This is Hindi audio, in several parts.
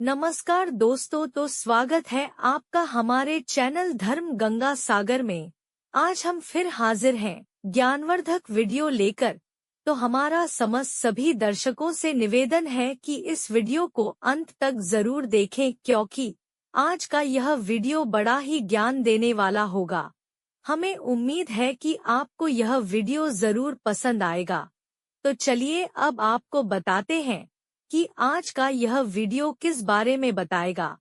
नमस्कार दोस्तों, तो स्वागत है आपका हमारे चैनल धर्म गंगा सागर में। आज हम फिर हाजिर हैं ज्ञानवर्धक वीडियो लेकर। तो हमारा समस्त सभी दर्शकों से निवेदन है कि इस वीडियो को अंत तक जरूर देखें, क्योंकि आज का यह वीडियो बड़ा ही ज्ञान देने वाला होगा। हमें उम्मीद है कि आपको यह वीडियो जरूर पसंद आएगा। तो चलिए अब आपको बताते हैं कि आज का यह वीडियो किस बारे में बताएगा।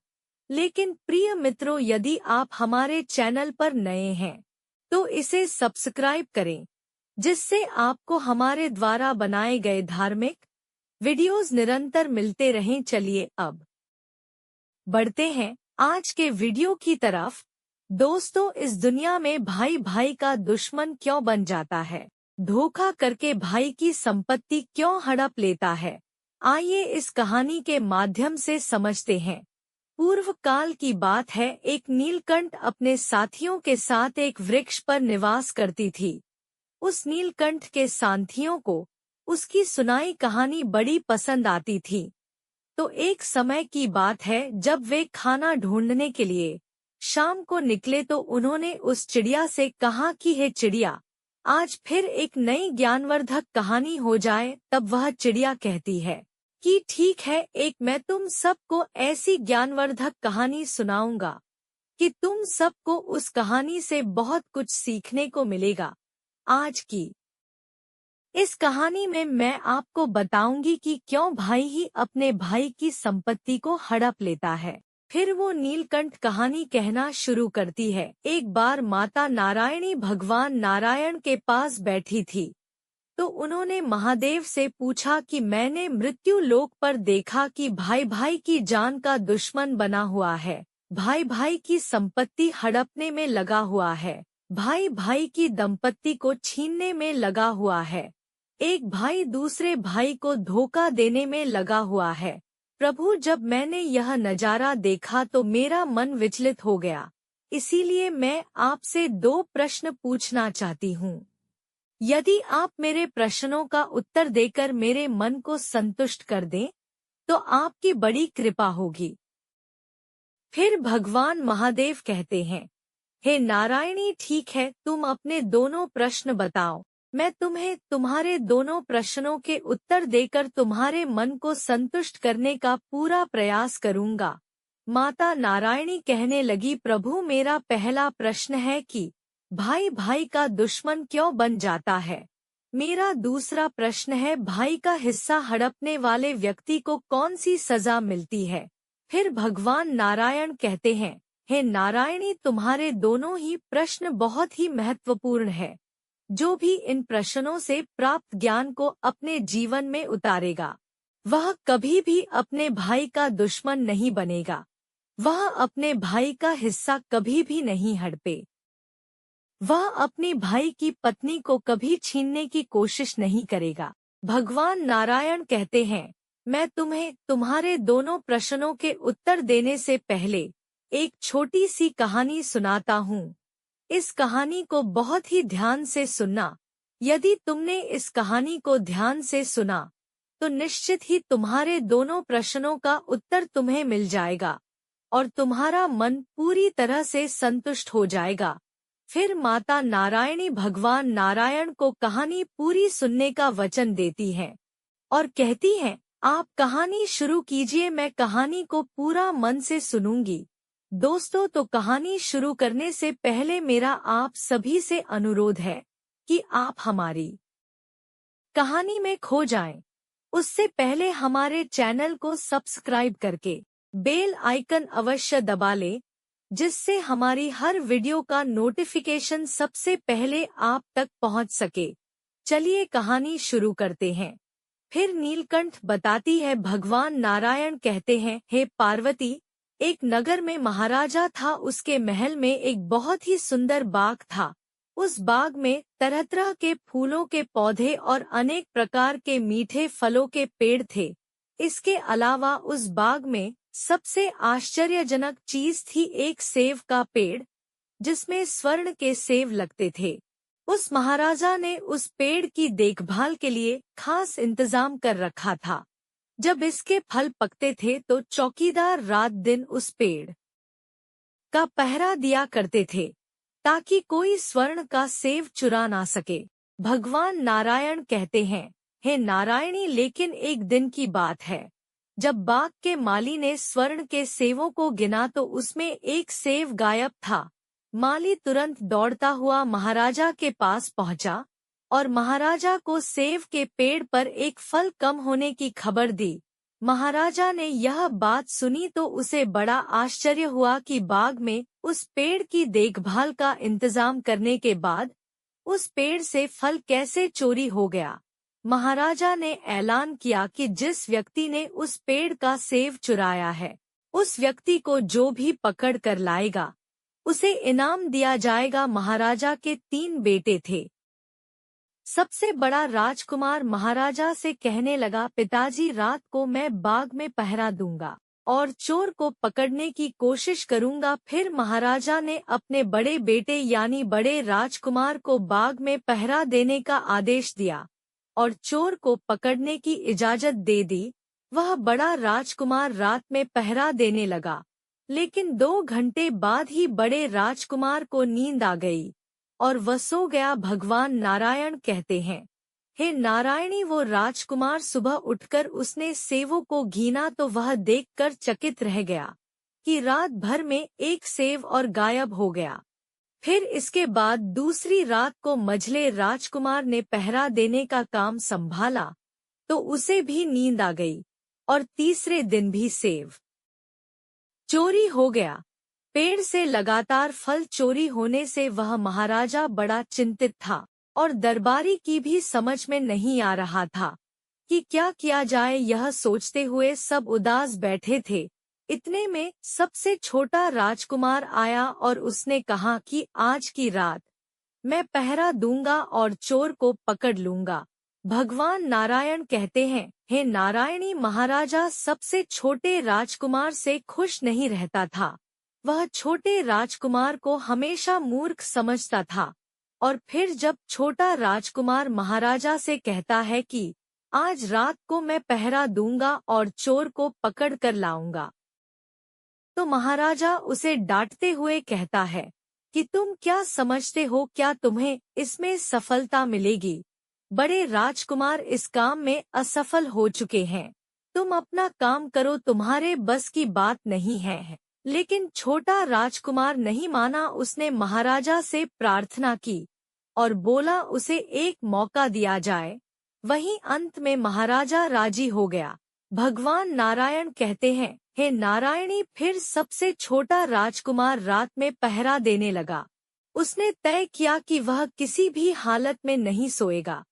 लेकिन प्रिय मित्रों, यदि आप हमारे चैनल पर नए हैं तो इसे सब्सक्राइब करें, जिससे आपको हमारे द्वारा बनाए गए धार्मिक वीडियोस निरंतर मिलते रहें। चलिए अब बढ़ते हैं आज के वीडियो की तरफ। दोस्तों, इस दुनिया में भाई भाई का दुश्मन क्यों बन जाता है? धोखा करके भाई की संपत्ति क्यों हड़प लेता है? आइए इस कहानी के माध्यम से समझते हैं। पूर्व काल की बात है, एक नीलकंठ अपने साथियों के साथ एक वृक्ष पर निवास करती थी। उस नीलकंठ के साथियों को उसकी सुनाई कहानी बड़ी पसंद आती थी। तो एक समय की बात है, जब वे खाना ढूंढने के लिए शाम को निकले तो उन्होंने उस चिड़िया से कहा कि हे चिड़िया, आज फिर एक नई ज्ञानवर्धक कहानी हो जाए। तब वह चिड़िया कहती है कि ठीक है, मैं तुम सबको ऐसी ज्ञानवर्धक कहानी सुनाऊंगा कि तुम सबको उस कहानी से बहुत कुछ सीखने को मिलेगा। आज की इस कहानी में मैं आपको बताऊंगी कि क्यों भाई ही अपने भाई की संपत्ति को हड़प लेता है। फिर वो नीलकंठ कहानी कहना शुरू करती है। एक बार माता नारायणी भगवान नारायण के पास बैठी थी, तो उन्होंने महादेव से पूछा कि मैंने मृत्यु लोक पर देखा कि भाई भाई की जान का दुश्मन बना हुआ है, भाई भाई की संपत्ति हड़पने में लगा हुआ है, भाई भाई की दंपत्ति को छीनने में लगा हुआ है, एक भाई दूसरे भाई को धोखा देने में लगा हुआ है। प्रभु, जब मैंने यह नजारा देखा तो मेरा मन विचलित हो गया। इसीलिए मैं आपसे 2 प्रश्न पूछना चाहती हूँ। यदि आप मेरे प्रश्नों का उत्तर देकर मेरे मन को संतुष्ट कर दें तो आपकी बड़ी कृपा होगी। फिर भगवान महादेव कहते हैं, हे नारायणी, ठीक है, तुम अपने दोनों प्रश्न बताओ। मैं तुम्हें तुम्हारे दोनों प्रश्नों के उत्तर देकर तुम्हारे मन को संतुष्ट करने का पूरा प्रयास करूंगा। माता नारायणी कहने लगी, प्रभु, मेरा पहला प्रश्न है कि भाई भाई का दुश्मन क्यों बन जाता है। मेरा दूसरा प्रश्न है, भाई का हिस्सा हड़पने वाले व्यक्ति को कौन सी सजा मिलती है। फिर भगवान नारायण कहते हैं, हे नारायणी, तुम्हारे दोनों ही प्रश्न बहुत ही महत्वपूर्ण है। जो भी इन प्रश्नों से प्राप्त ज्ञान को अपने जीवन में उतारेगा, वह कभी भी अपने भाई का दुश्मन नहीं बनेगा। वह अपने भाई का हिस्सा कभी भी नहीं हड़पे। वह अपनी भाई की पत्नी को कभी छीनने की कोशिश नहीं करेगा। भगवान नारायण कहते हैं, मैं तुम्हें तुम्हारे दोनों प्रश्नों के उत्तर देने से पहले एक छोटी सी कहानी सुनाता हूँ। इस कहानी को बहुत ही ध्यान से सुनना। यदि तुमने इस कहानी को ध्यान से सुना तो निश्चित ही तुम्हारे दोनों प्रश्नों का उत्तर तुम्हें मिल जाएगा और तुम्हारा मन पूरी तरह से संतुष्ट हो जाएगा। फिर माता नारायणी भगवान नारायण को कहानी पूरी सुनने का वचन देती हैं और कहती हैं, आप कहानी शुरू कीजिए, मैं कहानी को पूरा मन से सुनूंगी। दोस्तों, तो कहानी शुरू करने से पहले मेरा आप सभी से अनुरोध है कि आप हमारी कहानी में खो जाएं। उससे पहले हमारे चैनल को सब्सक्राइब करके बेल आइकन अवश्य दबा लें, जिससे हमारी हर वीडियो का नोटिफिकेशन सबसे पहले आप तक पहुंच सके। चलिए कहानी शुरू करते हैं। फिर नीलकंठ बताती है, भगवान नारायण कहते हैं, हे पार्वती, एक नगर में महाराजा था। उसके महल में एक बहुत ही सुंदर बाग था। उस बाग में तरह तरह के फूलों के पौधे और अनेक प्रकार के मीठे फलों के पेड़ थे। इसके अलावा उस बाग में सबसे आश्चर्यजनक चीज थी एक सेब का पेड़, जिसमें स्वर्ण के सेब लगते थे। उस महाराजा ने उस पेड़ की देखभाल के लिए खास इंतजाम कर रखा था। जब इसके फल पकते थे तो चौकीदार रात दिन उस पेड़ का पहरा दिया करते थे ताकि कोई स्वर्ण का सेव चुरा ना सके। भगवान नारायण कहते हैं, हे नारायणी, लेकिन एक दिन की बात है जब बाग के माली ने स्वर्ण के सेवों को गिना तो उसमें एक सेव गायब था। माली तुरंत दौड़ता हुआ महाराजा के पास पहुंचा और महाराजा को सेव के पेड़ पर एक फल कम होने की खबर दी। महाराजा ने यह बात सुनी तो उसे बड़ा आश्चर्य हुआ कि बाग में उस पेड़ की देखभाल का इंतजाम करने के बाद उस पेड़ से फल कैसे चोरी हो गया। महाराजा ने ऐलान किया कि जिस व्यक्ति ने उस पेड़ का सेव चुराया है, उस व्यक्ति को जो भी पकड़ कर लाएगा उसे इनाम दिया जाएगा। महाराजा के 3 बेटे थे। सबसे बड़ा राजकुमार महाराजा से कहने लगा, पिताजी, रात को मैं बाग में पहरा दूंगा और चोर को पकड़ने की कोशिश करूंगा। फिर महाराजा ने अपने बड़े बेटे यानी बड़े राजकुमार को बाग में पहरा देने का आदेश दिया और चोर को पकड़ने की इजाजत दे दी। वह बड़ा राजकुमार रात में पहरा देने लगा, लेकिन 2 घंटे बाद ही बड़े राजकुमार को नींद आ गई और वह सो गया। भगवान नारायण कहते हैं, हे नारायणी, वो राजकुमार सुबह उठकर उसने सेवों को गिना तो वह देखकर चकित रह गया कि रात भर में एक सेव और गायब हो गया। फिर इसके बाद दूसरी रात को मझले राजकुमार ने पहरा देने का काम संभाला तो उसे भी नींद आ गई और तीसरे दिन भी सेव चोरी हो गया। पेड़ से लगातार फल चोरी होने से वह महाराजा बड़ा चिंतित था और दरबारी की भी समझ में नहीं आ रहा था कि क्या किया जाए। यह सोचते हुए सब उदास बैठे थे। इतने में सबसे छोटा राजकुमार आया और उसने कहा कि आज की रात मैं पहरा दूंगा और चोर को पकड़ लूंगा। भगवान नारायण कहते हैं, हे नारायणी, महाराजा सबसे छोटे राजकुमार से खुश नहीं रहता था। वह छोटे राजकुमार को हमेशा मूर्ख समझता था और फिर जब छोटा राजकुमार महाराजा से कहता है कि आज रात को मैं पहरा दूंगा और चोर को पकड़ कर लाऊंगा, तो महाराजा उसे डांटते हुए कहता है कि तुम क्या समझते हो, क्या तुम्हें इसमें सफलता मिलेगी? बड़े राजकुमार इस काम में असफल हो चुके हैं। तुम अपना काम करो, तुम्हारे बस की बात नहीं है। लेकिन छोटा राजकुमार नहीं माना। उसने महाराजा से प्रार्थना की और बोला उसे एक मौका दिया जाए। वहीं अंत में महाराजा राजी हो गया। भगवान नारायण कहते हैं, हे नारायणी, फिर सबसे छोटा राजकुमार रात में पहरा देने लगा। उसने तय किया कि वह किसी भी हालत में नहीं सोएगा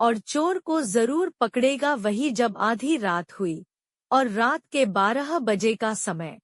और चोर को जरूर पकड़ेगा। वही जब आधी रात हुई और रात के 12 बजे का समय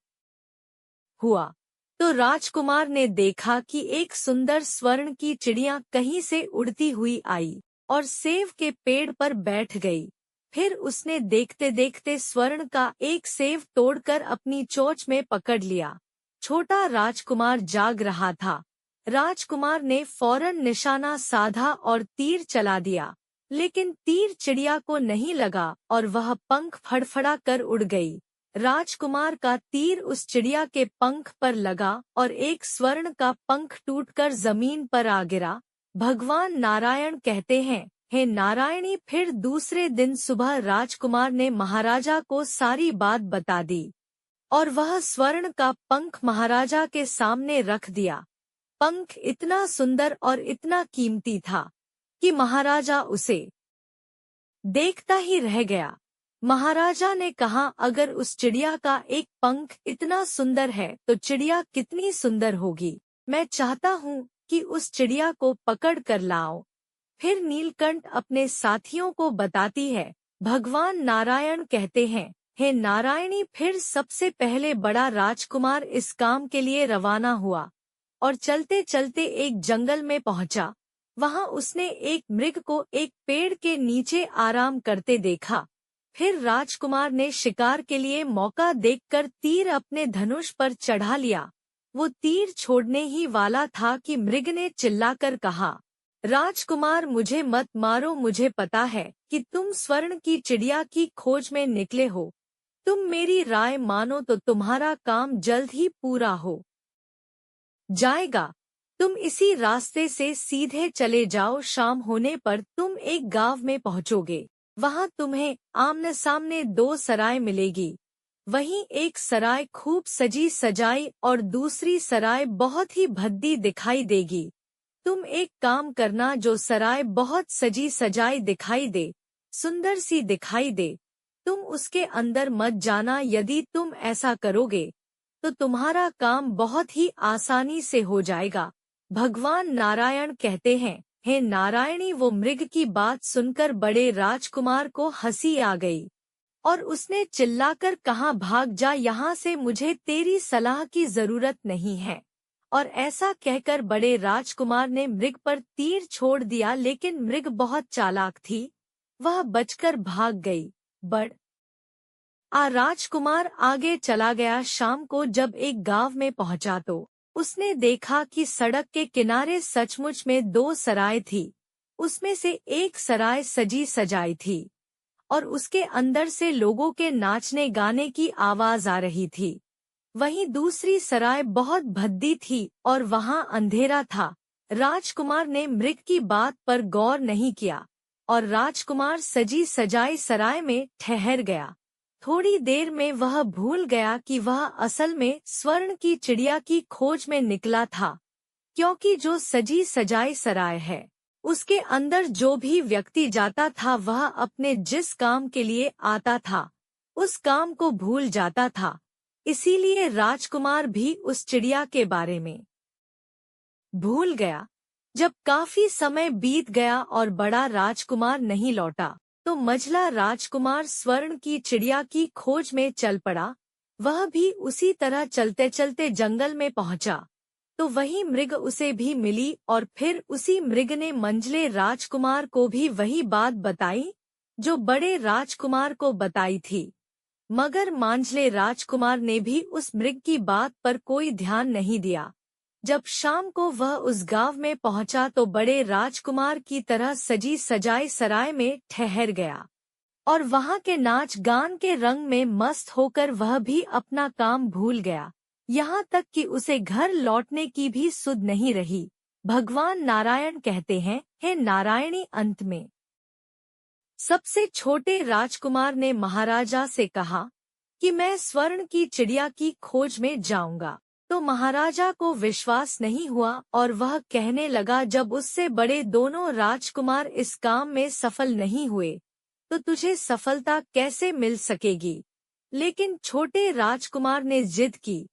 हुआ तो राजकुमार ने देखा कि एक सुंदर स्वर्ण की चिड़िया कहीं से उड़ती हुई आई और सेव के पेड़ पर बैठ गई। फिर उसने देखते देखते स्वर्ण का एक सेव तोड़कर अपनी चोंच में पकड़ लिया। छोटा राजकुमार जाग रहा था। राजकुमार ने फौरन निशाना साधा और तीर चला दिया, लेकिन तीर चिड़िया को नहीं लगा और वह पंख फड़फड़ा कर उड़ गई। राजकुमार का तीर उस चिड़िया के पंख पर लगा और एक स्वर्ण का पंख टूटकर जमीन पर आ गिरा। भगवान नारायण कहते हैं, हे नारायणी, फिर दूसरे दिन सुबह राजकुमार ने महाराजा को सारी बात बता दी और वह स्वर्ण का पंख महाराजा के सामने रख दिया। पंख इतना सुंदर और इतना कीमती था कि महाराजा उसे देखता ही रह गया। महाराजा ने कहा, अगर उस चिड़िया का एक पंख इतना सुंदर है तो चिड़िया कितनी सुंदर होगी। मैं चाहता हूँ कि उस चिड़िया को पकड़ कर लाओ। फिर नीलकंठ अपने साथियों को बताती है। भगवान नारायण कहते हैं, हे नारायणी, फिर सबसे पहले बड़ा राजकुमार इस काम के लिए रवाना हुआ और चलते चलते एक जंगल में पहुंचा। वहां उसने एक मृग को एक पेड़ के नीचे आराम करते देखा। फिर राजकुमार ने शिकार के लिए मौका देखकर तीर अपने धनुष पर चढ़ा लिया। वो तीर छोड़ने ही वाला था कि मृग ने चिल्लाकर कहा, राजकुमार, मुझे मत मारो, मुझे पता है कि तुम स्वर्ण की चिड़िया की खोज में निकले हो। तुम मेरी राय मानो तो तुम्हारा काम जल्द ही पूरा हो जाएगा। तुम इसी रास्ते से सीधे चले जाओ, शाम होने पर तुम एक गांव में पहुंचोगे। वहां तुम्हें आमने सामने दो सराय मिलेगी। वहीं एक सराय खूब सजी सजाई और दूसरी सराय बहुत ही भद्दी दिखाई देगी। तुम एक काम करना, जो सराय बहुत सजी सजाई दिखाई दे, सुंदर सी दिखाई दे, तुम उसके अंदर मत जाना। यदि तुम ऐसा करोगे तो तुम्हारा काम बहुत ही आसानी से हो जाएगा। भगवान नारायण कहते हैं, हे नारायणी। वो मृग की बात सुनकर बड़े राजकुमार को हंसी आ गई और उसने चिल्लाकर कहा, भाग जा यहाँ से, मुझे तेरी सलाह की जरूरत नहीं है। और ऐसा कहकर बड़े राजकुमार ने मृग पर तीर छोड़ दिया, लेकिन मृग बहुत चालाक थी, वह बचकर भाग गई। राजकुमार आगे चला गया। शाम को जब एक गांव में पहुंचा तो उसने देखा कि सड़क के किनारे सचमुच में दो सराय थी। उसमें से एक सराय सजी सजाई थी और उसके अंदर से लोगों के नाचने गाने की आवाज आ रही थी। वहीं दूसरी सराय बहुत भद्दी थी और वहां अंधेरा था। राजकुमार ने मृग की बात पर गौर नहीं किया और राजकुमार सजी सजाई सराय में ठहर गया। थोड़ी देर में वह भूल गया कि वह असल में स्वर्ण की चिड़िया की खोज में निकला था, क्योंकि जो सजी सजाई सराय है उसके अंदर जो भी व्यक्ति जाता था वह अपने जिस काम के लिए आता था उस काम को भूल जाता था। इसीलिए राजकुमार भी उस चिड़िया के बारे में भूल गया। जब काफी समय बीत गया और बड़ा राजकुमार नहीं लौटा तो मझला राजकुमार स्वर्ण की चिड़िया की खोज में चल पड़ा। वह भी उसी तरह चलते चलते जंगल में पहुंचा तो वही मृग उसे भी मिली और फिर उसी मृग ने मंझले राजकुमार को भी वही बात बताई जो बड़े राजकुमार को बताई थी। मगर मांझले राजकुमार ने भी उस मृग की बात पर कोई ध्यान नहीं दिया। जब शाम को वह उस गांव में पहुंचा तो बड़े राजकुमार की तरह सजी सजाई सराय में ठहर गया और वहां के नाच गान के रंग में मस्त होकर वह भी अपना काम भूल गया। यहाँ तक कि उसे घर लौटने की भी सुध नहीं रही। भगवान नारायण कहते हैं, हे नारायणी, अंत में सबसे छोटे राजकुमार ने महाराजा से कहा कि मैं स्वर्ण की चिड़िया की खोज में जाऊंगा। तो महाराजा को विश्वास नहीं हुआ और वह कहने लगा, जब उससे बड़े दोनों राजकुमार इस काम में सफल नहीं हुए तो तुझे सफलता कैसे मिल सकेगी। लेकिन छोटे राजकुमार ने जिद की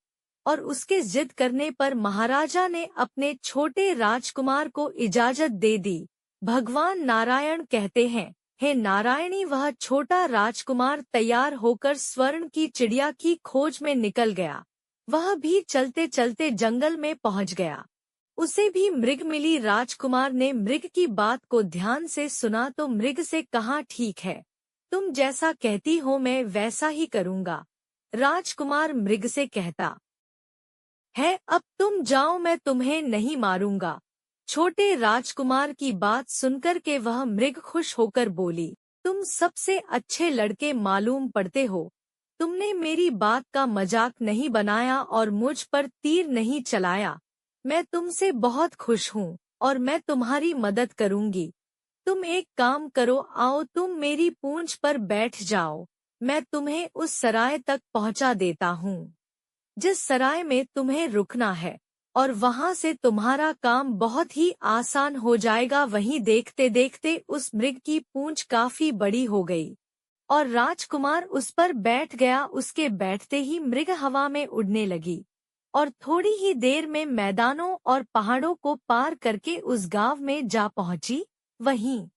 और उसके जिद करने पर महाराजा ने अपने छोटे राजकुमार को इजाजत दे दी। भगवान नारायण कहते हैं, हे नारायणी, वह छोटा राजकुमार तैयार होकर स्वर्ण की चिड़िया की खोज में निकल गया। वह भी चलते चलते जंगल में पहुंच गया। उसे भी मृग मिली। राजकुमार ने मृग की बात को ध्यान से सुना तो मृग से कहा, ठीक है, तुम जैसा कहती हो मैं वैसा ही करूंगा। राजकुमार मृग से कहता है, अब तुम जाओ, मैं तुम्हें नहीं मारूंगा। छोटे राजकुमार की बात सुनकर के वह मृग खुश होकर बोली, तुम सबसे अच्छे लड़के मालूम पड़ते हो। तुमने मेरी बात का मजाक नहीं बनाया और मुझ पर तीर नहीं चलाया। मैं तुमसे बहुत खुश हूँ और मैं तुम्हारी मदद करूंगी। तुम एक काम करो, आओ तुम मेरी पूंछ पर बैठ जाओ, मैं तुम्हें उस सराय तक पहुंचा देता हूँ जिस सराय में तुम्हें रुकना है, और वहां से तुम्हारा काम बहुत ही आसान हो जाएगा। वहीं देखते देखते उस मृग की पूंछ काफी बड़ी हो गई और राजकुमार उस पर बैठ गया। उसके बैठते ही मृग हवा में उड़ने लगी और थोड़ी ही देर में मैदानों और पहाड़ों को पार करके उस गांव में जा पहुंची। वहीं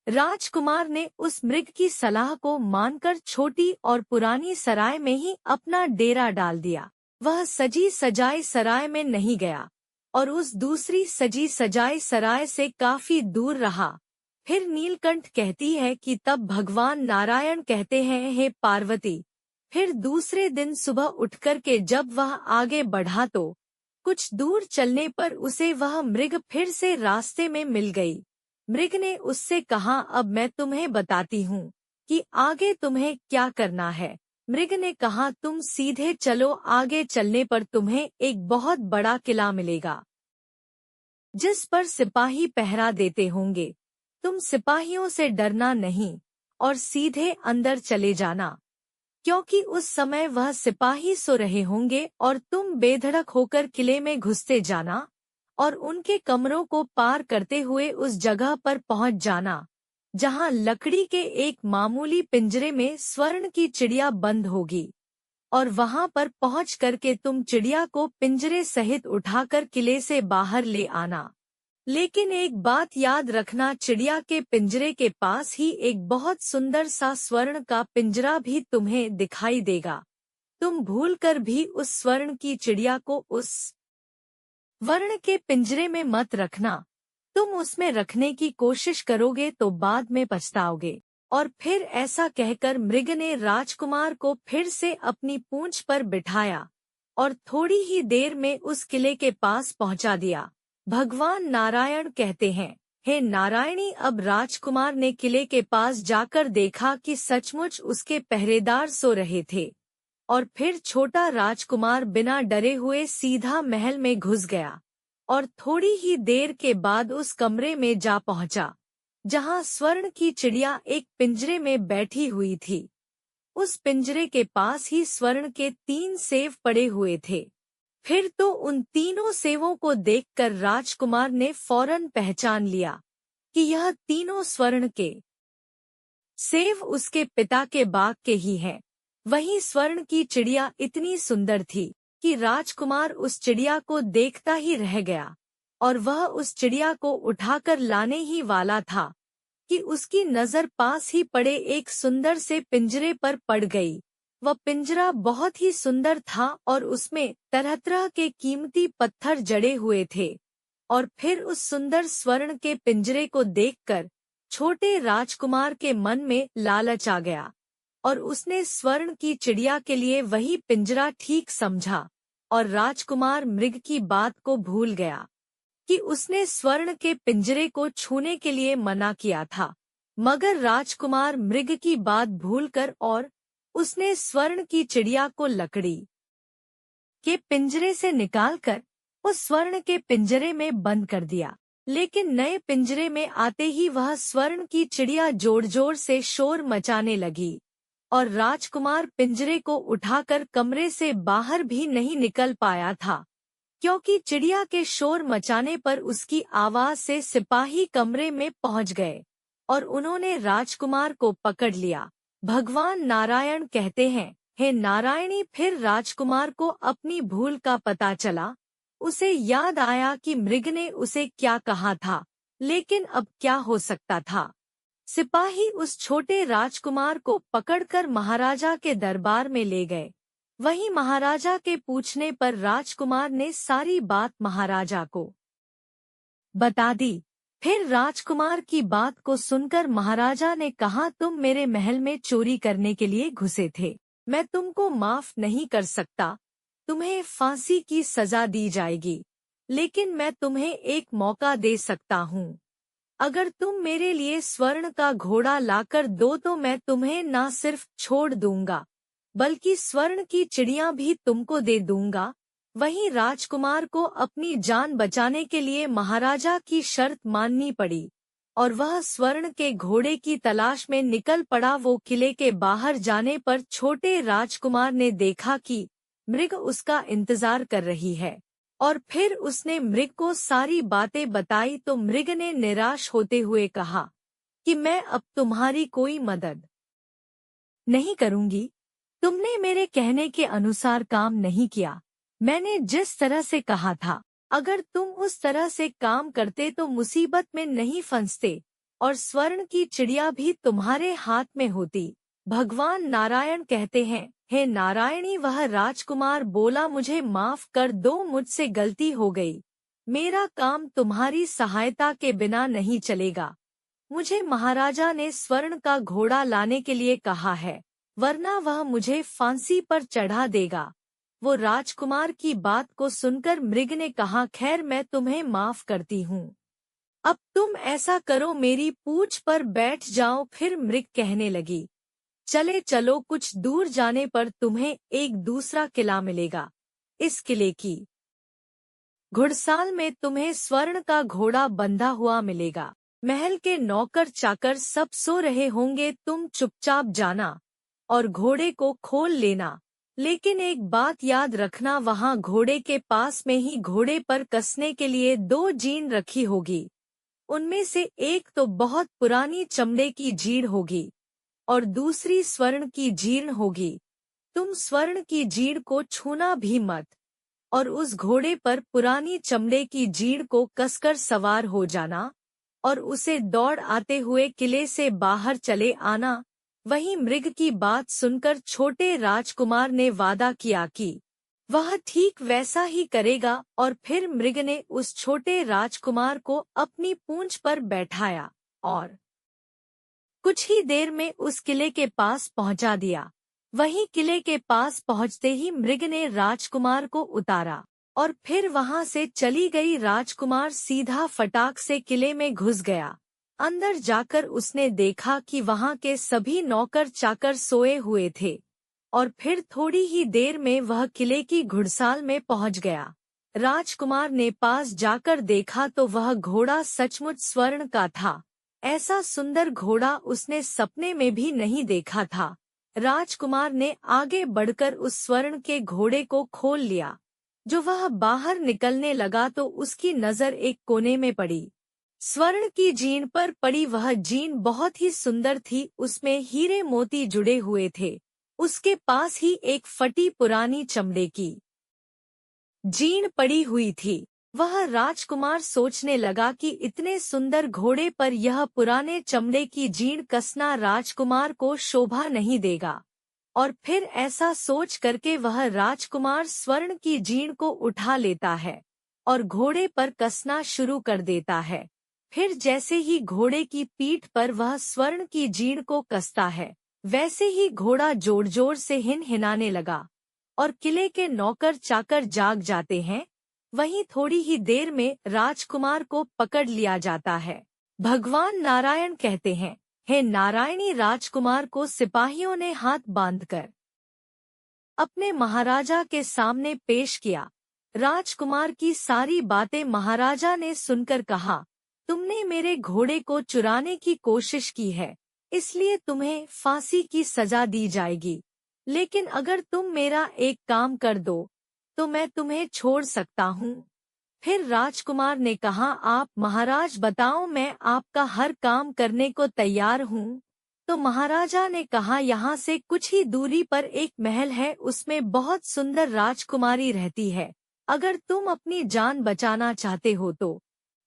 राजकुमार ने उस मृग की सलाह को मानकर छोटी और पुरानी सराय में ही अपना डेरा डाल दिया। वह सजी सजाई सराय में नहीं गया और उस दूसरी सजी सजाई सराय से काफी दूर रहा। फिर नीलकंठ कहती है कि तब भगवान नारायण कहते हैं, हे पार्वती, फिर दूसरे दिन सुबह उठकर के जब वह आगे बढ़ा तो कुछ दूर चलने पर उसे वह मृग फिर से रास्ते में मिल गई। मृग ने उससे कहा, अब मैं तुम्हें बताती हूँ कि आगे तुम्हें क्या करना है। मृग ने कहा, तुम सीधे चलो, आगे चलने पर तुम्हें एक बहुत बड़ा किला मिलेगा जिस पर सिपाही पहरा देते होंगे। तुम सिपाहियों से डरना नहीं और सीधे अंदर चले जाना, क्योंकि उस समय वह सिपाही सो रहे होंगे, और तुम बेधड़क होकर किले में घुसते जाना और उनके कमरों को पार करते हुए उस जगह पर पहुंच जाना जहां लकड़ी के एक मामूली पिंजरे में स्वर्ण की चिड़िया बंद होगी, और वहां पर पहुंच करके तुम चिड़िया को पिंजरे सहित उठाकर किले से बाहर ले आना। लेकिन एक बात याद रखना, चिड़िया के पिंजरे के पास ही एक बहुत सुंदर सा स्वर्ण का पिंजरा भी तुम्हें दिखाई देगा। तुम भूलकर भी उस स्वर्ण की चिड़िया को उस वर्ण के पिंजरे में मत रखना। तुम उसमें रखने की कोशिश करोगे तो बाद में पछताओगे। और फिर ऐसा कहकर मृग ने राजकुमार को फिर से अपनी पूंछ पर बिठाया और थोड़ी ही देर में उस किले के पास पहुंचा दिया। भगवान नारायण कहते हैं, हे नारायणी, अब राजकुमार ने किले के पास जाकर देखा कि सचमुच उसके पहरेदार सो रहे थे, और फिर छोटा राजकुमार बिना डरे हुए सीधा महल में घुस गया और थोड़ी ही देर के बाद उस कमरे में जा पहुंचा जहां स्वर्ण की चिड़िया एक पिंजरे में बैठी हुई थी। उस पिंजरे के पास ही स्वर्ण के 3 सेव पड़े हुए थे। फिर तो उन तीनों सेवों को देखकर राजकुमार ने फौरन पहचान लिया कि यह तीनों स्वर्ण के सेव उसके पिता के बाग के ही हैं। वहीं स्वर्ण की चिड़िया इतनी सुंदर थी कि राजकुमार उस चिड़िया को देखता ही रह गया, और वह उस चिड़िया को उठाकर लाने ही वाला था कि उसकी नजर पास ही पड़े एक सुंदर से पिंजरे पर पड़ गई। वह पिंजरा बहुत ही सुंदर था और उसमें तरह तरह के कीमती पत्थर जड़े हुए थे। और फिर उस सुंदर स्वर्ण के पिंजरे को देखकर छोटे राजकुमार के मन में लालच आ गया, और उसने स्वर्ण की चिड़िया के लिए वही पिंजरा ठीक समझा, और राजकुमार मृग की बात को भूल गया कि उसने स्वर्ण के पिंजरे को छूने के लिए मना किया था। मगर राजकुमार मृग की बात भूलकर और उसने स्वर्ण की चिड़िया को लकड़ी के पिंजरे से निकालकर उस स्वर्ण के पिंजरे में बंद कर दिया। लेकिन नए पिंजरे में आते ही वह स्वर्ण की चिड़िया जोर जोर से शोर मचाने लगी, और राजकुमार पिंजरे को उठाकर कमरे से बाहर भी नहीं निकल पाया था, क्योंकि चिड़िया के शोर मचाने पर उसकी आवाज से सिपाही कमरे में पहुंच गए और उन्होंने राजकुमार को पकड़ लिया। भगवान नारायण कहते हैं, हे नारायणी, फिर राजकुमार को अपनी भूल का पता चला। उसे याद आया कि मृग ने उसे क्या कहा था, लेकिन अब क्या हो सकता था। सिपाही उस छोटे राजकुमार को पकड़कर महाराजा के दरबार में ले गए। वहीं महाराजा के पूछने पर राजकुमार ने सारी बात महाराजा को बता दी। फिर राजकुमार की बात को सुनकर महाराजा ने कहा, तुम मेरे महल में चोरी करने के लिए घुसे थे। मैं तुमको माफ नहीं कर सकता, तुम्हें फांसी की सजा दी जाएगी, लेकिन मैं तुम्हें एक मौका दे सकता हूँ। अगर तुम मेरे लिए स्वर्ण का घोड़ा लाकर दो तो मैं तुम्हें न सिर्फ छोड़ दूंगा, बल्कि स्वर्ण की चिड़िया भी तुमको दे दूंगा। वहीं राजकुमार को अपनी जान बचाने के लिए महाराजा की शर्त माननी पड़ी, और वह स्वर्ण के घोड़े की तलाश में निकल पड़ा। वो किले के बाहर जाने पर छोटे राजकुमार ने देखा कि मृग उसका इंतजार कर रही है, और फिर उसने मृग को सारी बातें बताई तो मृग ने निराश होते हुए कहा कि मैं अब तुम्हारी कोई मदद नहीं करूंगी। तुमने मेरे कहने के अनुसार काम नहीं किया। मैंने जिस तरह से कहा था, अगर तुम उस तरह से काम करते तो मुसीबत में नहीं फंसते और स्वर्ण की चिड़िया भी तुम्हारे हाथ में होती। भगवान नारायण कहते हैं, हे नारायणी, वह राजकुमार बोला, मुझे माफ कर दो, मुझसे गलती हो गई। मेरा काम तुम्हारी सहायता के बिना नहीं चलेगा। मुझे महाराजा ने स्वर्ण का घोड़ा लाने के लिए कहा है, वरना वह मुझे फांसी पर चढ़ा देगा। वो राजकुमार की बात को सुनकर मृग ने कहा, खैर मैं तुम्हें माफ करती हूँ। अब तुम ऐसा करो, मेरी पूंछ पर बैठ जाओ। फिर मृग कहने लगी, चले चलो, कुछ दूर जाने पर तुम्हें एक दूसरा किला मिलेगा। इस किले की घुड़साल में तुम्हें स्वर्ण का घोड़ा बंधा हुआ मिलेगा। महल के नौकर चाकर सब सो रहे होंगे, तुम चुपचाप जाना और घोड़े को खोल लेना। लेकिन एक बात याद रखना, वहाँ घोड़े के पास में ही घोड़े पर कसने के लिए 2 जीन रखी होगी। उनमें से एक तो बहुत पुरानी चमड़े की जीड़ होगी और दूसरी स्वर्ण की जीर्ण होगी। तुम स्वर्ण की जीड़ को छूना भी मत और उस घोड़े पर पुरानी चमड़े की जीड़ को कसकर सवार हो जाना और उसे दौड़ आते हुए किले से बाहर चले आना। वहीं मृग की बात सुनकर छोटे राजकुमार ने वादा किया कि वह ठीक वैसा ही करेगा और फिर मृग ने उस छोटे राजकुमार को अपनी पूंछ पर बैठाया और कुछ ही देर में उस किले के पास पहुंचा दिया। वहीं किले के पास पहुंचते ही मृग ने राजकुमार को उतारा और फिर वहां से चली गई। राजकुमार सीधा फटाक से किले में घुस गया। अंदर जाकर उसने देखा कि वहां के सभी नौकर चाकर सोए हुए थे और फिर थोड़ी ही देर में वह किले की घुड़साल में पहुंच गया। राजकुमार ने पास जाकर देखा तो वह घोड़ा सचमुच स्वर्ण का था। ऐसा सुंदर घोड़ा उसने सपने में भी नहीं देखा था। राजकुमार ने आगे बढ़कर उस स्वर्ण के घोड़े को खोल लिया। जो वह बाहर निकलने लगा तो उसकी नजर एक कोने में पड़ी। स्वर्ण की जीन पर पड़ी वह जीन बहुत ही सुंदर थी, उसमें हीरे मोती जुड़े हुए थे। उसके पास ही एक फटी पुरानी चमड़े की जीन पड़ी हुई थी। वह राजकुमार सोचने लगा कि इतने सुंदर घोड़े पर यह पुराने चमड़े की जीन कसना राजकुमार को शोभा नहीं देगा। और फिर ऐसा सोच करके वह राजकुमार स्वर्ण की जीन को उठा लेता है और घोड़े पर कसना शुरू कर देता है। फिर जैसे ही घोड़े की पीठ पर वह स्वर्ण की जीन को कसता है, वैसे ही घोड़ा जोर जोर से हिनहिनाने लगा और किले के नौकर चाकर जाग जाते हैं। वहीं थोड़ी ही देर में राजकुमार को पकड़ लिया जाता है। भगवान नारायण कहते हैं, हे नारायणी, राजकुमार को सिपाहियों ने हाथ बांधकर अपने महाराजा के सामने पेश किया। राजकुमार की सारी बातें महाराजा ने सुनकर कहा, तुमने मेरे घोड़े को चुराने की कोशिश की है, इसलिए तुम्हें फांसी की सजा दी जाएगी। लेकिन अगर तुम मेरा एक काम कर दो तो मैं तुम्हें छोड़ सकता हूँ। फिर राजकुमार ने कहा, आप महाराज बताओ, मैं आपका हर काम करने को तैयार हूँ। तो महाराजा ने कहा, यहाँ से कुछ ही दूरी पर एक महल है, उसमें बहुत सुंदर राजकुमारी रहती है। अगर तुम अपनी जान बचाना चाहते हो तो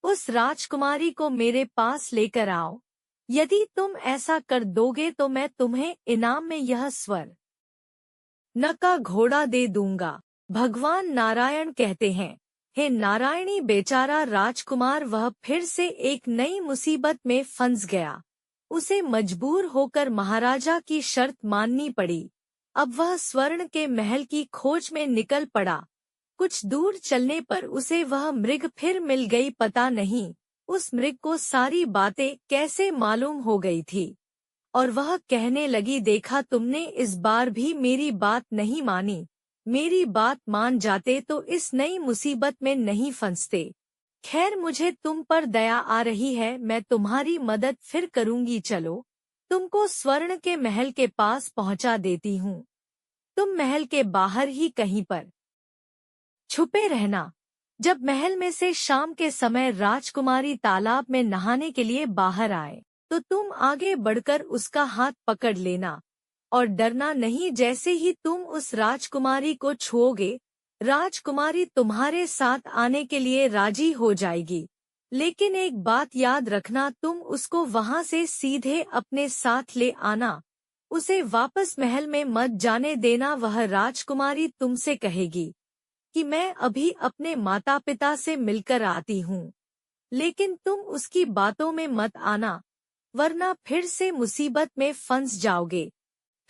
उस राजकुमारी को मेरे पास लेकर आओ। यदि तुम ऐसा कर दोगे तो मैं तुम्हें इनाम में यह स्वर्ण का घोड़ा दे दूंगा। भगवान नारायण कहते हैं, हे नारायणी, बेचारा राजकुमार वह फिर से एक नई मुसीबत में फंस गया। उसे मजबूर होकर महाराजा की शर्त माननी पड़ी। अब वह स्वर्ण के महल की खोज में निकल पड़ा। कुछ दूर चलने पर उसे वह मृग फिर मिल गई। पता नहीं उस मृग को सारी बातें कैसे मालूम हो गई थी और वह कहने लगी, देखा तुमने, इस बार भी मेरी बात नहीं मानी। मेरी बात मान जाते तो इस नई मुसीबत में नहीं फंसते। खैर, मुझे तुम पर दया आ रही है, मैं तुम्हारी मदद फिर करूंगी। चलो, तुमको स्वर्ण के महल के पास पहुंचा देती हूँ। तुम महल के बाहर ही कहीं पर छुपे रहना। जब महल में से शाम के समय राजकुमारी तालाब में नहाने के लिए बाहर आए तो तुम आगे बढ़कर उसका हाथ पकड़ लेना और डरना नहीं। जैसे ही तुम उस राजकुमारी को छुओगे, राजकुमारी तुम्हारे साथ आने के लिए राजी हो जाएगी। लेकिन एक बात याद रखना, तुम उसको वहां से सीधे अपने साथ ले आना। उसे वापस महल में मत जाने देना। वह राजकुमारी तुमसे कहेगी कि मैं अभी अपने माता पिता से मिलकर आती हूँ, लेकिन तुम उसकी बातों में मत आना, वरना फिर से मुसीबत में फंस जाओगे।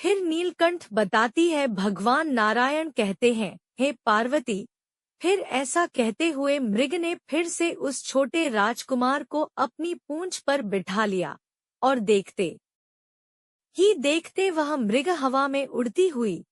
फिर नीलकंठ बताती है, भगवान नारायण कहते हैं, हे पार्वती। फिर ऐसा कहते हुए मृग ने फिर से उस छोटे राजकुमार को अपनी पूंछ पर बिठा लिया और देखते वह मृग हवा में उड़ती हुई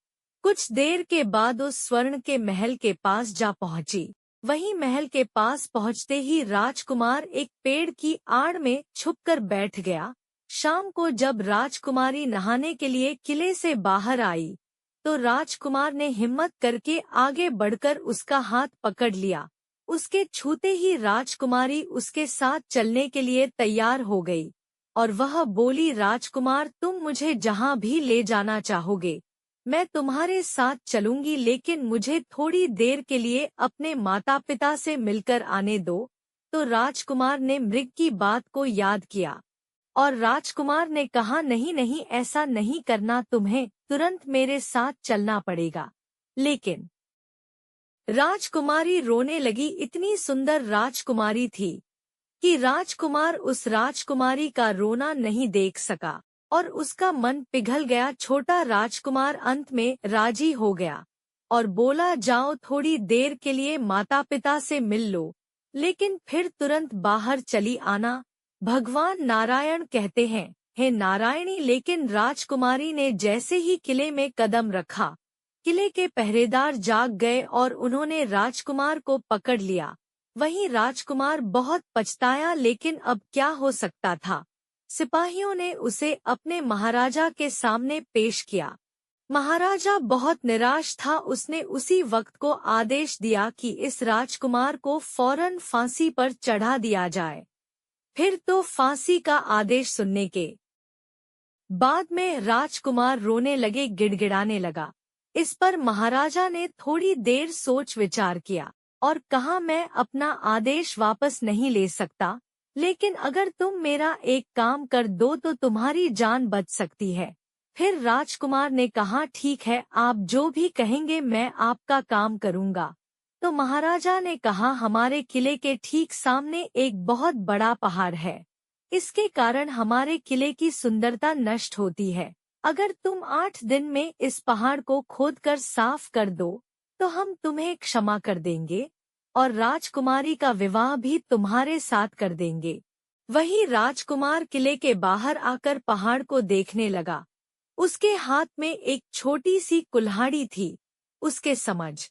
कुछ देर के बाद उस स्वर्ण के महल के पास जा पहुंची। वहीं महल के पास पहुंचते ही राजकुमार एक पेड़ की आड़ में छुपकर बैठ गया। शाम को जब राजकुमारी नहाने के लिए किले से बाहर आई तो राजकुमार ने हिम्मत करके आगे बढ़कर उसका हाथ पकड़ लिया। उसके छूते ही राजकुमारी उसके साथ चलने के लिए तैयार हो गई और वह बोली, राजकुमार तुम मुझे जहाँ भी ले जाना चाहोगे मैं तुम्हारे साथ चलूंगी, लेकिन मुझे थोड़ी देर के लिए अपने माता पिता से मिलकर आने दो। तो राजकुमार ने मृग की बात को याद किया और राजकुमार ने कहा, नहीं नहीं, ऐसा नहीं करना, तुम्हें तुरंत मेरे साथ चलना पड़ेगा। लेकिन राजकुमारी रोने लगी। इतनी सुंदर राजकुमारी थी कि राजकुमार उस राजकुमारी का रोना नहीं देख सका और उसका मन पिघल गया। छोटा राजकुमार अंत में राजी हो गया और बोला, जाओ थोड़ी देर के लिए माता पिता से मिल लो, लेकिन फिर तुरंत बाहर चली आना। भगवान नारायण कहते हैं, हे नारायणी। लेकिन राजकुमारी ने जैसे ही किले में कदम रखा, किले के पहरेदार जाग गए और उन्होंने राजकुमार को पकड़ लिया। वहीं राजकुमार बहुत पछताया, लेकिन अब क्या हो सकता था। सिपाहियों ने उसे अपने महाराजा के सामने पेश किया। महाराजा बहुत निराश था। उसने उसी वक्त को आदेश दिया कि इस राजकुमार को फौरन फांसी पर चढ़ा दिया जाए। फिर तो फांसी का आदेश सुनने के बाद में राजकुमार रोने लगे, गिड़गिड़ाने लगा। इस पर महाराजा ने थोड़ी देर सोच विचार किया और कहा, मैं अपना आदेश वापस नहीं ले सकता, लेकिन अगर तुम मेरा एक काम कर दो तो तुम्हारी जान बच सकती है। फिर राजकुमार ने कहा, ठीक है, आप जो भी कहेंगे मैं आपका काम करूंगा। तो महाराजा ने कहा, हमारे किले के ठीक सामने एक बहुत बड़ा पहाड़ है। इसके कारण हमारे किले की सुंदरता नष्ट होती है। अगर तुम 8 दिन में इस पहाड़ को खोदकर साफ कर दो तो हम तुम्हें क्षमा कर देंगे और राजकुमारी का विवाह भी तुम्हारे साथ कर देंगे। वही राजकुमार किले के बाहर आकर पहाड़ को देखने लगा। उसके हाथ में एक छोटी सी कुल्हाड़ी थी। उसके समझ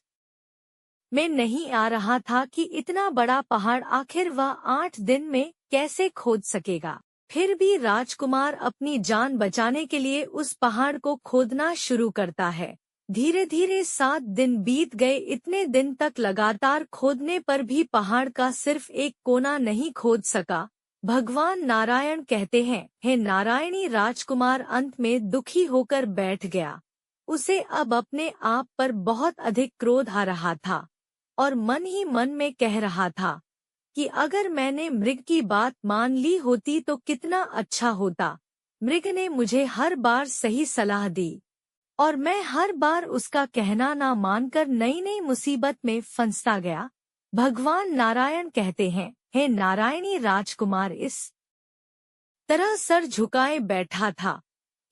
में नहीं आ रहा था कि इतना बड़ा पहाड़ आखिर वह 8 दिन में कैसे खोद सकेगा। फिर भी राजकुमार अपनी जान बचाने के लिए उस पहाड़ को खोदना शुरू करता है। धीरे धीरे 7 दिन बीत गए। इतने दिन तक लगातार खोदने पर भी पहाड़ का सिर्फ एक कोना नहीं खोद सका। भगवान नारायण कहते हैं, हे नारायणी। राजकुमार अंत में दुखी होकर बैठ गया। उसे अब अपने आप पर बहुत अधिक क्रोध आ रहा था और मन ही मन में कह रहा था कि अगर मैंने मृग की बात मान ली होती तो कितना अच्छा होता। मृग ने मुझे हर बार सही सलाह दी और मैं हर बार उसका कहना ना मानकर नई नई मुसीबत में फंसता गया। भगवान नारायण कहते हैं, हे नारायणी। राजकुमार इस तरह सर झुकाए बैठा था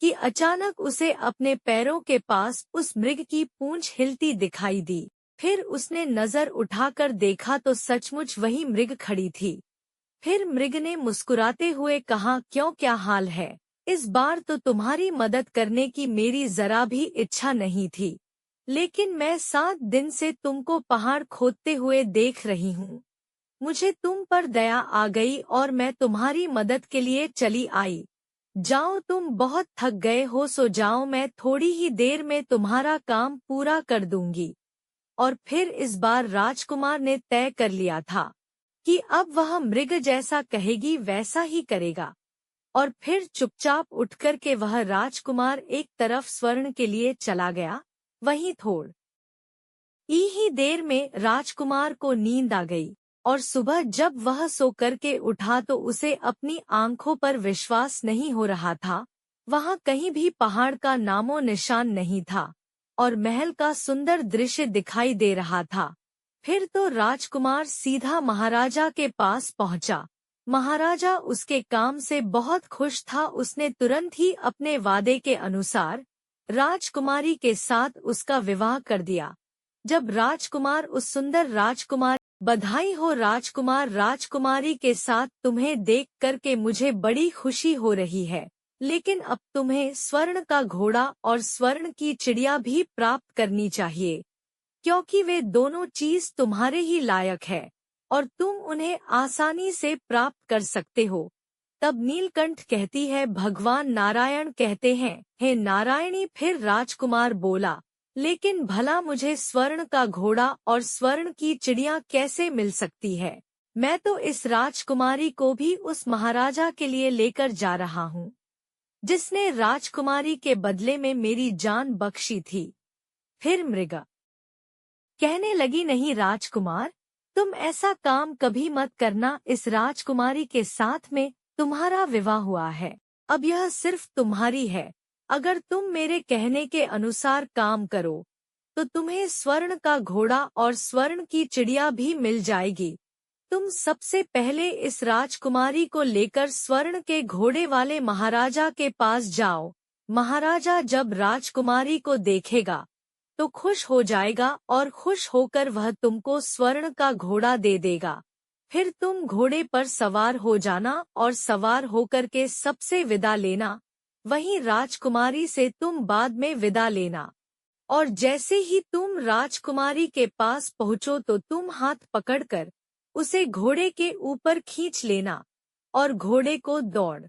कि अचानक उसे अपने पैरों के पास उस मृग की पूंछ हिलती दिखाई दी। फिर उसने नजर उठाकर देखा तो सचमुच वही मृग खड़ी थी। फिर मृग ने मुस्कुराते हुए कहा, क्यों, क्या हाल है? इस बार तो तुम्हारी मदद करने की मेरी जरा भी इच्छा नहीं थी, लेकिन मैं 7 दिन से तुमको पहाड़ खोदते हुए देख रही हूँ। मुझे तुम पर दया आ गई और मैं तुम्हारी मदद के लिए चली आई। जाओ, तुम बहुत थक गए हो, सो जाओ, मैं थोड़ी ही देर में तुम्हारा काम पूरा कर दूंगी। और फिर इस बार राजकुमार ने तय कर लिया था कि अब वह मृग जैसा कहेगी वैसा ही करेगा। और फिर चुपचाप उठकर के वह राजकुमार एक तरफ स्वर्ण के लिए चला गया। वहीं थोड़ी ही देर में राजकुमार को नींद आ गई और सुबह जब वह सो करके उठा तो उसे अपनी आंखों पर विश्वास नहीं हो रहा था। वहां कहीं भी पहाड़ का नामो निशान नहीं था और महल का सुंदर दृश्य दिखाई दे रहा था। फिर तो राजकुमार सीधा महाराजा के पास पहुंचा। महाराजा उसके काम से बहुत खुश था। उसने तुरंत ही अपने वादे के अनुसार राजकुमारी के साथ उसका विवाह कर दिया। जब राजकुमार उस सुंदर राजकुमार, बधाई हो राजकुमार राजकुमारी के साथ तुम्हें देख करके मुझे बड़ी खुशी हो रही है, लेकिन अब तुम्हें स्वर्ण का घोड़ा और स्वर्ण की चिड़िया भी प्राप्त करनी चाहिए, क्योंकि वे दोनों चीज तुम्हारे ही लायक है और तुम उन्हें आसानी से प्राप्त कर सकते हो। तब नीलकंठ कहती है, भगवान नारायण कहते हैं, हे नारायणी। फिर राजकुमार बोला, लेकिन भला मुझे स्वर्ण का घोड़ा और स्वर्ण की चिड़िया कैसे मिल सकती है? मैं तो इस राजकुमारी को भी उस महाराजा के लिए लेकर जा रहा हूँ, जिसने राजकुमारी के बदले में मेरी जान बख्शी थी। फिर मृग कहने लगी, नहीं राजकुमार, तुम ऐसा काम कभी मत करना। इस राजकुमारी के साथ में तुम्हारा विवाह हुआ है, अब यह सिर्फ तुम्हारी है। अगर तुम मेरे कहने के अनुसार काम करो तो तुम्हें स्वर्ण का घोड़ा और स्वर्ण की चिड़िया भी मिल जाएगी। तुम सबसे पहले इस राजकुमारी को लेकर स्वर्ण के घोड़े वाले महाराजा के पास जाओ। महाराजा जब राजकुमारी को देखेगा तो खुश हो जाएगा और खुश होकर वह तुमको स्वर्ण का घोड़ा दे देगा। फिर तुम घोड़े पर सवार हो जाना और सवार होकर के सबसे विदा लेना। वहीं राजकुमारी से तुम बाद में विदा लेना, और जैसे ही तुम राजकुमारी के पास पहुँचो तो तुम हाथ पकड़कर उसे घोड़े के ऊपर खींच लेना और घोड़े को दौड़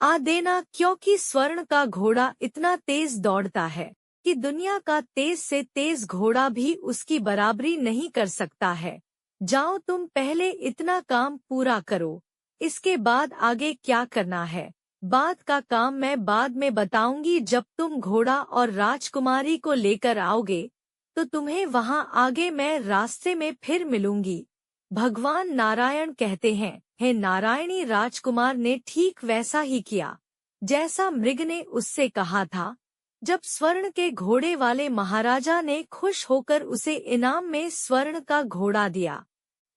आ देना, क्योंकि स्वर्ण का घोड़ा इतना तेज दौड़ता है कि दुनिया का तेज से तेज घोड़ा भी उसकी बराबरी नहीं कर सकता है। जाओ, तुम पहले इतना काम पूरा करो, इसके बाद आगे क्या करना है बाद का काम मैं बाद में बताऊंगी। जब तुम घोड़ा और राजकुमारी को लेकर आओगे तो तुम्हें वहां आगे मैं रास्ते में फिर मिलूंगी। भगवान नारायण कहते हैं, हे नारायणी। राजकुमार ने ठीक वैसा ही किया जैसा मृग ने उससे कहा था। जब स्वर्ण के घोड़े वाले महाराजा ने खुश होकर उसे इनाम में स्वर्ण का घोड़ा दिया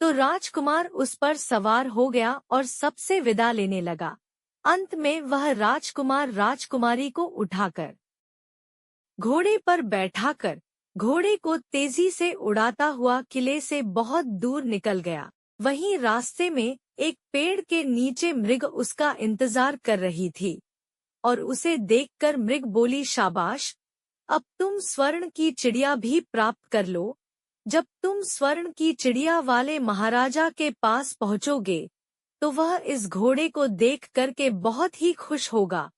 तो राजकुमार उस पर सवार हो गया और सबसे विदा लेने लगा। अंत में वह राजकुमार राजकुमारी को उठाकर घोड़े पर बैठाकर घोड़े को तेजी से उड़ाता हुआ किले से बहुत दूर निकल गया। वहीं रास्ते में एक पेड़ के नीचे मृग उसका इंतजार कर रही थी और उसे देखकर मृग बोली, शाबाश, अब तुम स्वर्ण की चिड़िया भी प्राप्त कर लो। जब तुम स्वर्ण की चिड़िया वाले महाराजा के पास पहुँचोगे तो वह इस घोड़े को देख करके बहुत ही खुश होगा।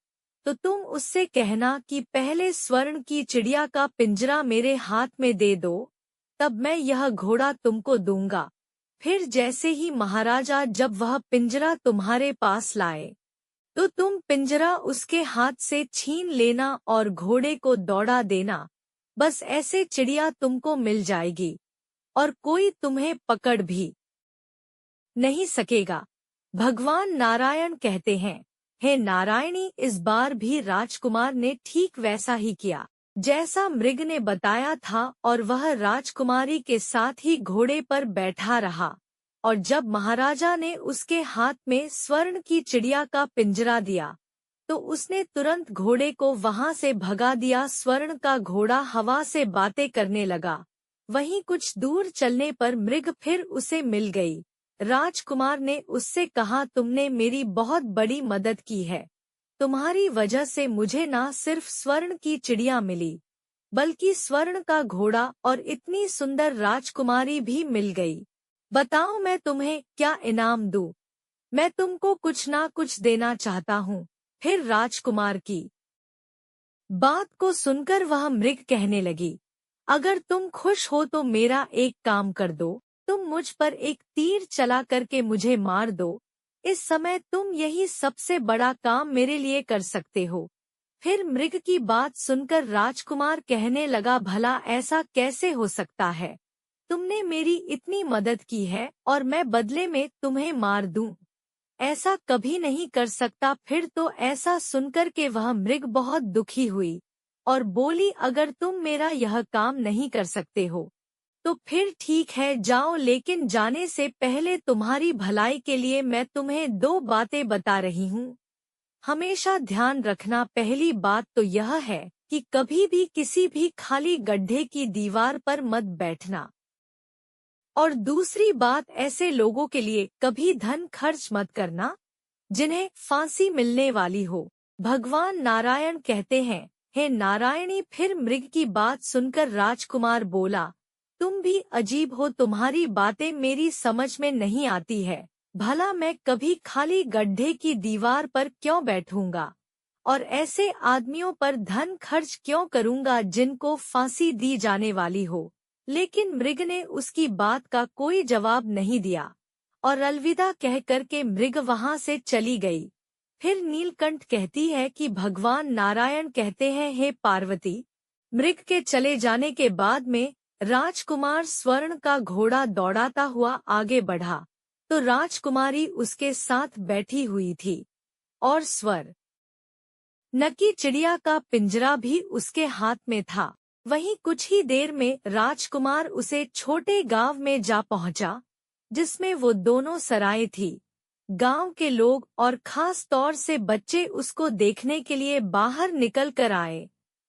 तो तुम उससे कहना कि पहले स्वर्ण की चिड़िया का पिंजरा मेरे हाथ में दे दो, तब मैं यह घोड़ा तुमको दूंगा। फिर जैसे ही महाराजा जब वह पिंजरा तुम्हारे पास लाए तो तुम पिंजरा उसके हाथ से छीन लेना और घोड़े को दौड़ा देना। बस ऐसे चिड़िया तुमको मिल जाएगी और कोई तुम्हें पकड़ भी नहीं सकेगा। भगवान नारायण कहते हैं, हे नारायणी। इस बार भी राजकुमार ने ठीक वैसा ही किया जैसा मृग ने बताया था और वह राजकुमारी के साथ ही घोड़े पर बैठा रहा। और जब महाराजा ने उसके हाथ में स्वर्ण की चिड़िया का पिंजरा दिया तो उसने तुरंत घोड़े को वहां से भगा दिया। स्वर्ण का घोड़ा हवा से बातें करने लगा। वहीं कुछ दूर चलने पर मृग फिर उसे मिल गई। राजकुमार ने उससे कहा, तुमने मेरी बहुत बड़ी मदद की है। तुम्हारी वजह से मुझे न सिर्फ स्वर्ण की चिड़िया मिली बल्कि स्वर्ण का घोड़ा और इतनी सुंदर राजकुमारी भी मिल गई। बताओ मैं तुम्हें क्या इनाम दूं? मैं तुमको कुछ ना कुछ देना चाहता हूँ। फिर राजकुमार की बात को सुनकर वह मृग कहने लगी, अगर तुम खुश हो तो मेरा एक काम कर दो, तुम मुझ पर एक तीर चला करके मुझे मार दो। इस समय तुम यही सबसे बड़ा काम मेरे लिए कर सकते हो। फिर मृग की बात सुनकर राजकुमार कहने लगा, भला ऐसा कैसे हो सकता है? तुमने मेरी इतनी मदद की है और मैं बदले में तुम्हें मार दूं? ऐसा कभी नहीं कर सकता। फिर तो ऐसा सुनकर के वह मृग बहुत दुखी हुई और बोली, अगर तुम मेरा यह काम नहीं कर सकते हो तो फिर ठीक है, जाओ। लेकिन जाने से पहले तुम्हारी भलाई के लिए मैं तुम्हें 2 बातें बता रही हूँ। हमेशा ध्यान रखना। पहली बात तो यह है कि कभी भी किसी भी खाली गड्ढे की दीवार पर मत बैठना। और दूसरी बात, ऐसे लोगों के लिए कभी धन खर्च मत करना जिन्हें फांसी मिलने वाली हो। भगवान नारायण कहते हैं, हे नारायणी। फिर मृग की बात सुनकर राजकुमार बोला, तुम भी अजीब हो, तुम्हारी बातें मेरी समझ में नहीं आती है। भला मैं कभी खाली गड्ढे की दीवार पर क्यों बैठूंगा और ऐसे आदमियों पर धन खर्च क्यों करूंगा जिनको फांसी दी जाने वाली हो। लेकिन मृग ने उसकी बात का कोई जवाब नहीं दिया और अलविदा कह कर के मृग वहां से चली गई। फिर नीलकंठ कहती है कि भगवान नारायण कहते हैं, हे पार्वती। मृग के चले जाने के बाद में राजकुमार स्वर्ण का घोड़ा दौड़ाता हुआ आगे बढ़ा, तो राजकुमारी उसके साथ बैठी हुई थी और स्वर्ण नकी चिड़िया का पिंजरा भी उसके हाथ में था। वहीं कुछ ही देर में राजकुमार उसे छोटे गांव में जा पहुंचा, जिसमें वो दोनों सराय थी। गांव के लोग और खास तौर से बच्चे उसको देखने के लिए बाहर निकल कर आए।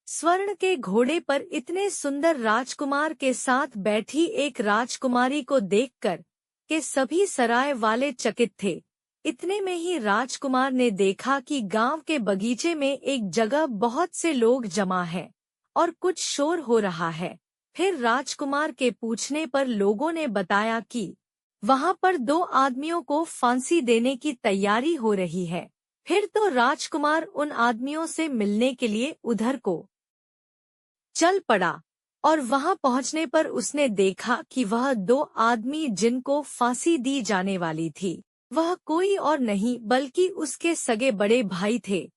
स्वर्ण के घोड़े पर इतने सुंदर राजकुमार के साथ बैठी एक राजकुमारी को देखकर के सभी सराय वाले चकित थे। इतने में ही राजकुमार ने देखा कि गांव के बगीचे में एक जगह बहुत से लोग जमा है और कुछ शोर हो रहा है। फिर राजकुमार के पूछने पर लोगों ने बताया कि वहां पर 2 आदमियों को फांसी देने की तैयारी हो रही है। फिर तो राजकुमार उन आदमियों से मिलने के लिए उधर को चल पड़ा और वहां पहुंचने पर उसने देखा कि वह 2 आदमी जिनको फांसी दी जाने वाली थी, वह कोई और नहीं बल्कि उसके सगे बड़े भाई थे,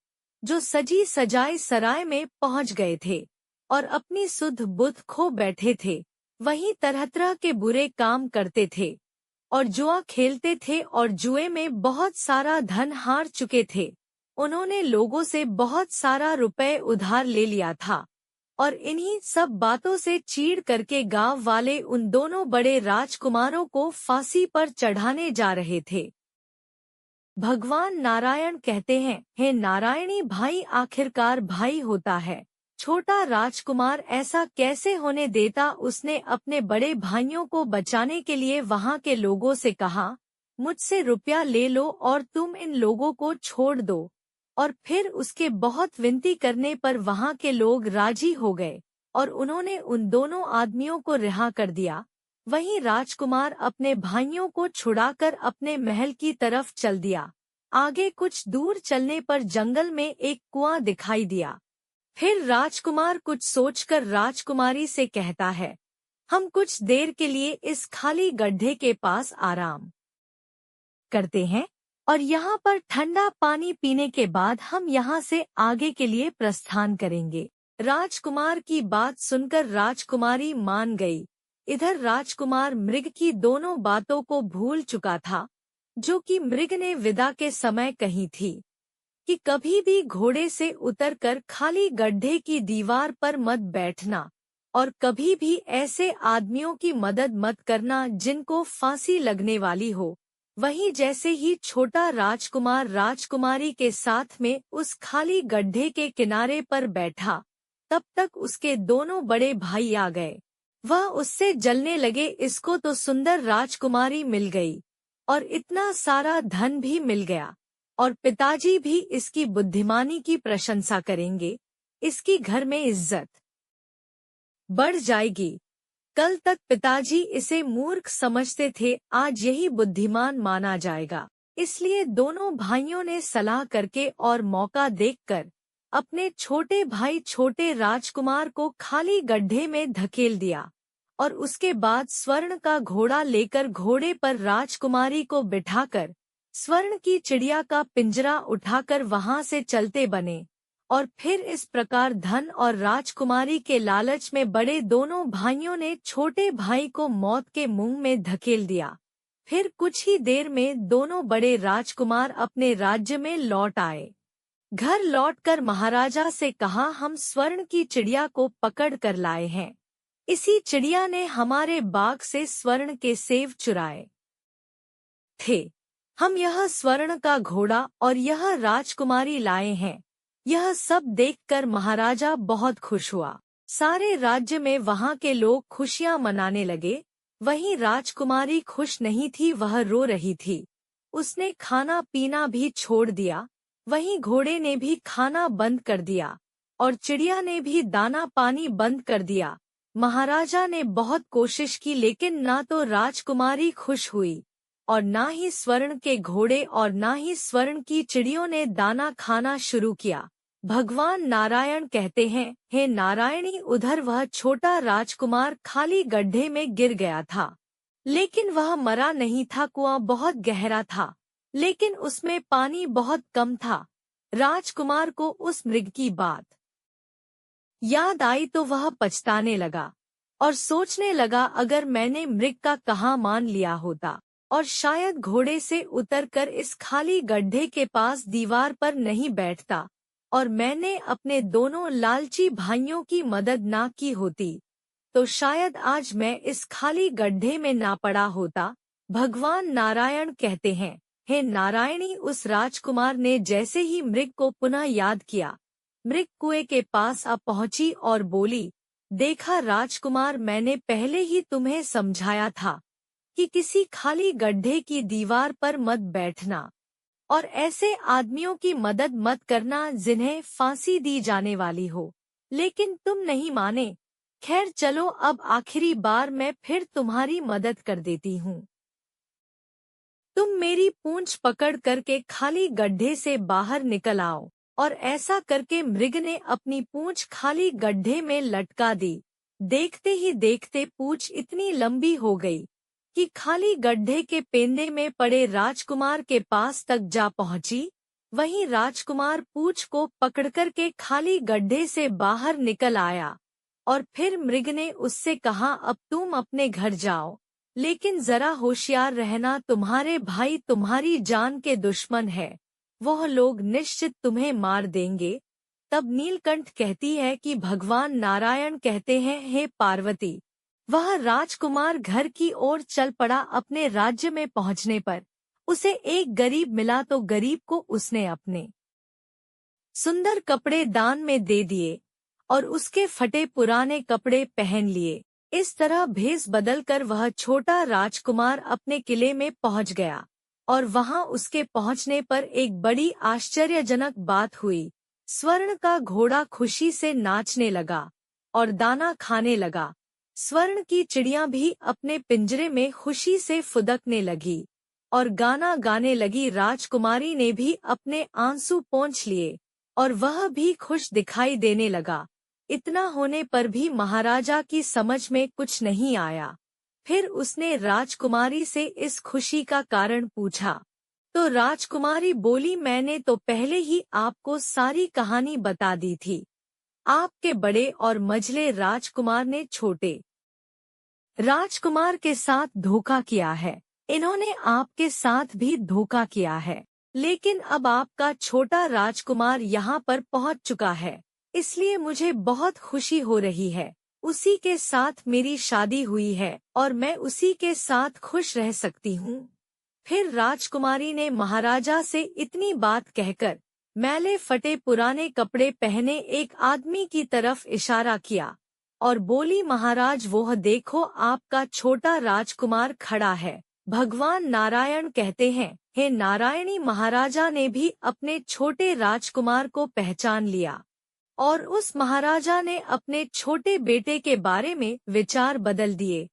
जो सजी सजाए सराय में पहुंच गए थे और अपनी सुध बुध खो बैठे थे। वहीं तरह तरह के बुरे काम करते थे और जुआ खेलते थे और जुए में बहुत सारा धन हार चुके थे। उन्होंने लोगों से बहुत सारा रुपए उधार ले लिया था और इन्हीं सब बातों से चीड़ करके गांव वाले उन दोनों बड़े राजकुमारों को फांसी पर चढ़ाने जा रहे थे। भगवान नारायण कहते हैं, हे नारायणी भाई, आखिरकार भाई होता है। छोटा राजकुमार ऐसा कैसे होने देता। उसने अपने बड़े भाइयों को बचाने के लिए वहां के लोगों से कहा, मुझसे रुपया ले लो और तुम इन लोगों को छोड़ दो। और फिर उसके बहुत विनती करने पर वहां के लोग राजी हो गए और उन्होंने उन दोनों आदमियों को रिहा कर दिया। वहीं राजकुमार अपने भाइयों को छुड़ाकर अपने महल की तरफ चल दिया। आगे कुछ दूर चलने पर जंगल में एक कुआं दिखाई दिया। फिर राजकुमार कुछ सोचकर राजकुमारी से कहता है, हम कुछ देर के लिए इस खाली गड्ढे के पास आराम करते हैं और यहाँ पर ठंडा पानी पीने के बाद हम यहाँ से आगे के लिए प्रस्थान करेंगे। राजकुमार की बात सुनकर राजकुमारी मान गई। इधर राजकुमार मृग की दोनों बातों को भूल चुका था, जो कि मृग ने विदा के समय कही थी कि कभी भी घोड़े से उतरकर खाली गड्ढे की दीवार पर मत बैठना और कभी भी ऐसे आदमियों की मदद मत करना जिनको फांसी लगने वाली हो। वहीं जैसे ही छोटा राजकुमार राजकुमारी के साथ में उस खाली गड्ढे के किनारे पर बैठा, तब तक उसके दोनों बड़े भाई आ गए। वह उससे जलने लगे। इसको तो सुंदर राजकुमारी मिल गई और इतना सारा धन भी मिल गया और पिताजी भी इसकी बुद्धिमानी की प्रशंसा करेंगे। इसकी घर में इज्जत बढ़ जाएगी। कल तक पिताजी इसे मूर्ख समझते थे, आज यही बुद्धिमान माना जाएगा। इसलिए दोनों भाइयों ने सलाह करके और मौका देखकर अपने छोटे भाई छोटे राजकुमार को खाली गड्ढे में धकेल दिया और उसके बाद स्वर्ण का घोड़ा लेकर घोड़े पर राजकुमारी को बिठाकर स्वर्ण की चिड़िया का पिंजरा उठाकर वहां से चलते बने। और फिर इस प्रकार धन और राजकुमारी के लालच में बड़े दोनों भाइयों ने छोटे भाई को मौत के मुंह में धकेल दिया। फिर कुछ ही देर में दोनों बड़े राजकुमार अपने राज्य में लौट आए। घर लौटकर महाराजा से कहा, हम स्वर्ण की चिड़िया को पकड़ कर लाए हैं। इसी चिड़िया ने हमारे बाग से स्वर्ण के सेब चुराए थे। हम यह स्वर्ण का घोड़ा और यह राजकुमारी लाए हैं। यह सब देखकर महाराजा बहुत खुश हुआ। सारे राज्य में वहाँ के लोग खुशियाँ मनाने लगे। वहीं राजकुमारी खुश नहीं थी, वह रो रही थी। उसने खाना पीना भी छोड़ दिया। वहीं घोड़े ने भी खाना बंद कर दिया और चिड़िया ने भी दाना पानी बंद कर दिया। महाराजा ने बहुत कोशिश की, लेकिन ना तो राजकुमारी खुश हुई और ना ही स्वर्ण के घोड़े और ना ही स्वर्ण की चिड़ियों ने दाना खाना शुरू किया। भगवान नारायण कहते हैं, हे नारायणी, उधर वह छोटा राजकुमार खाली गड्ढे में गिर गया था, लेकिन वह मरा नहीं था। कुआं बहुत गहरा था, लेकिन उसमें पानी बहुत कम था। राजकुमार को उस मृग की बात याद आई तो वह पछताने लगा और सोचने लगा, अगर मैंने मृग का कहा मान लिया होता और शायद घोड़े से उतरकर इस खाली गड्ढे के पास दीवार पर नहीं बैठता और मैंने अपने दोनों लालची भाइयों की मदद ना की होती, तो शायद आज मैं इस खाली गड्ढे में ना पड़ा होता। भगवान नारायण कहते हैं, हे नारायणी, उस राजकुमार ने जैसे ही मृग को पुनः याद किया, मृग कुएं के पास आ पहुंची और बोली, देखा राजकुमार, मैंने पहले ही तुम्हें समझाया था कि किसी खाली गड्ढे की दीवार पर मत बैठना और ऐसे आदमियों की मदद मत करना जिन्हें फांसी दी जाने वाली हो, लेकिन तुम नहीं माने। खैर चलो, अब आखिरी बार मैं फिर तुम्हारी मदद कर देती हूँ। तुम मेरी पूंछ पकड़ करके खाली गड्ढे से बाहर निकल आओ। और ऐसा करके मृग ने अपनी पूंछ खाली गड्ढे में लटका दी। देखते ही देखते पूंछ इतनी लंबी हो गई कि खाली गड्ढे के पेंदे में पड़े राजकुमार के पास तक जा पहुंची। वहीं राजकुमार पूंछ को पकड़कर के खाली गड्ढे से बाहर निकल आया और फिर मृग ने उससे कहा, अब तुम अपने घर जाओ, लेकिन जरा होशियार रहना, तुम्हारे भाई तुम्हारी जान के दुश्मन है, वह लोग निश्चित तुम्हें मार देंगे। तब नीलकंठ कहती है कि भगवान नारायण कहते हैं, हे पार्वती, वह राजकुमार घर की ओर चल पड़ा। अपने राज्य में पहुंचने पर उसे एक गरीब मिला तो गरीब को उसने अपने सुंदर कपड़े दान में दे दिए और उसके फटे पुराने कपड़े पहन लिए। इस तरह भेष बदलकर वह छोटा राजकुमार अपने किले में पहुंच गया और वहां उसके पहुंचने पर एक बड़ी आश्चर्यजनक बात हुई। स्वर्ण का घोड़ा खुशी से नाचने लगा और दाना खाने लगा। स्वर्ण की चिड़िया भी अपने पिंजरे में खुशी से फुदकने लगी और गाना गाने लगी। राजकुमारी ने भी अपने आंसू पोंछ लिए और वह भी खुश दिखाई देने लगा। इतना होने पर भी महाराजा की समझ में कुछ नहीं आया। फिर उसने राजकुमारी से इस खुशी का कारण पूछा तो राजकुमारी बोली, मैंने तो पहले ही आपको सारी कहानी बता दी थी। आपके बड़े और मझले राजकुमार ने छोटे राजकुमार के साथ धोखा किया है। इन्होंने आपके साथ भी धोखा किया है, लेकिन अब आपका छोटा राजकुमार यहाँ पर पहुँच चुका है, इसलिए मुझे बहुत खुशी हो रही है। उसी के साथ मेरी शादी हुई है और मैं उसी के साथ खुश रह सकती हूँ। फिर राजकुमारी ने महाराजा से इतनी बात कहकर मैले फटे पुराने कपड़े पहने एक आदमी की तरफ इशारा किया और बोली, महाराज वह देखो, आपका छोटा राजकुमार खड़ा है। भगवान नारायण कहते हैं, हे नारायणी, महाराजा ने भी अपने छोटे राजकुमार को पहचान लिया और उस महाराजा ने अपने छोटे बेटे के बारे में विचार बदल दिए।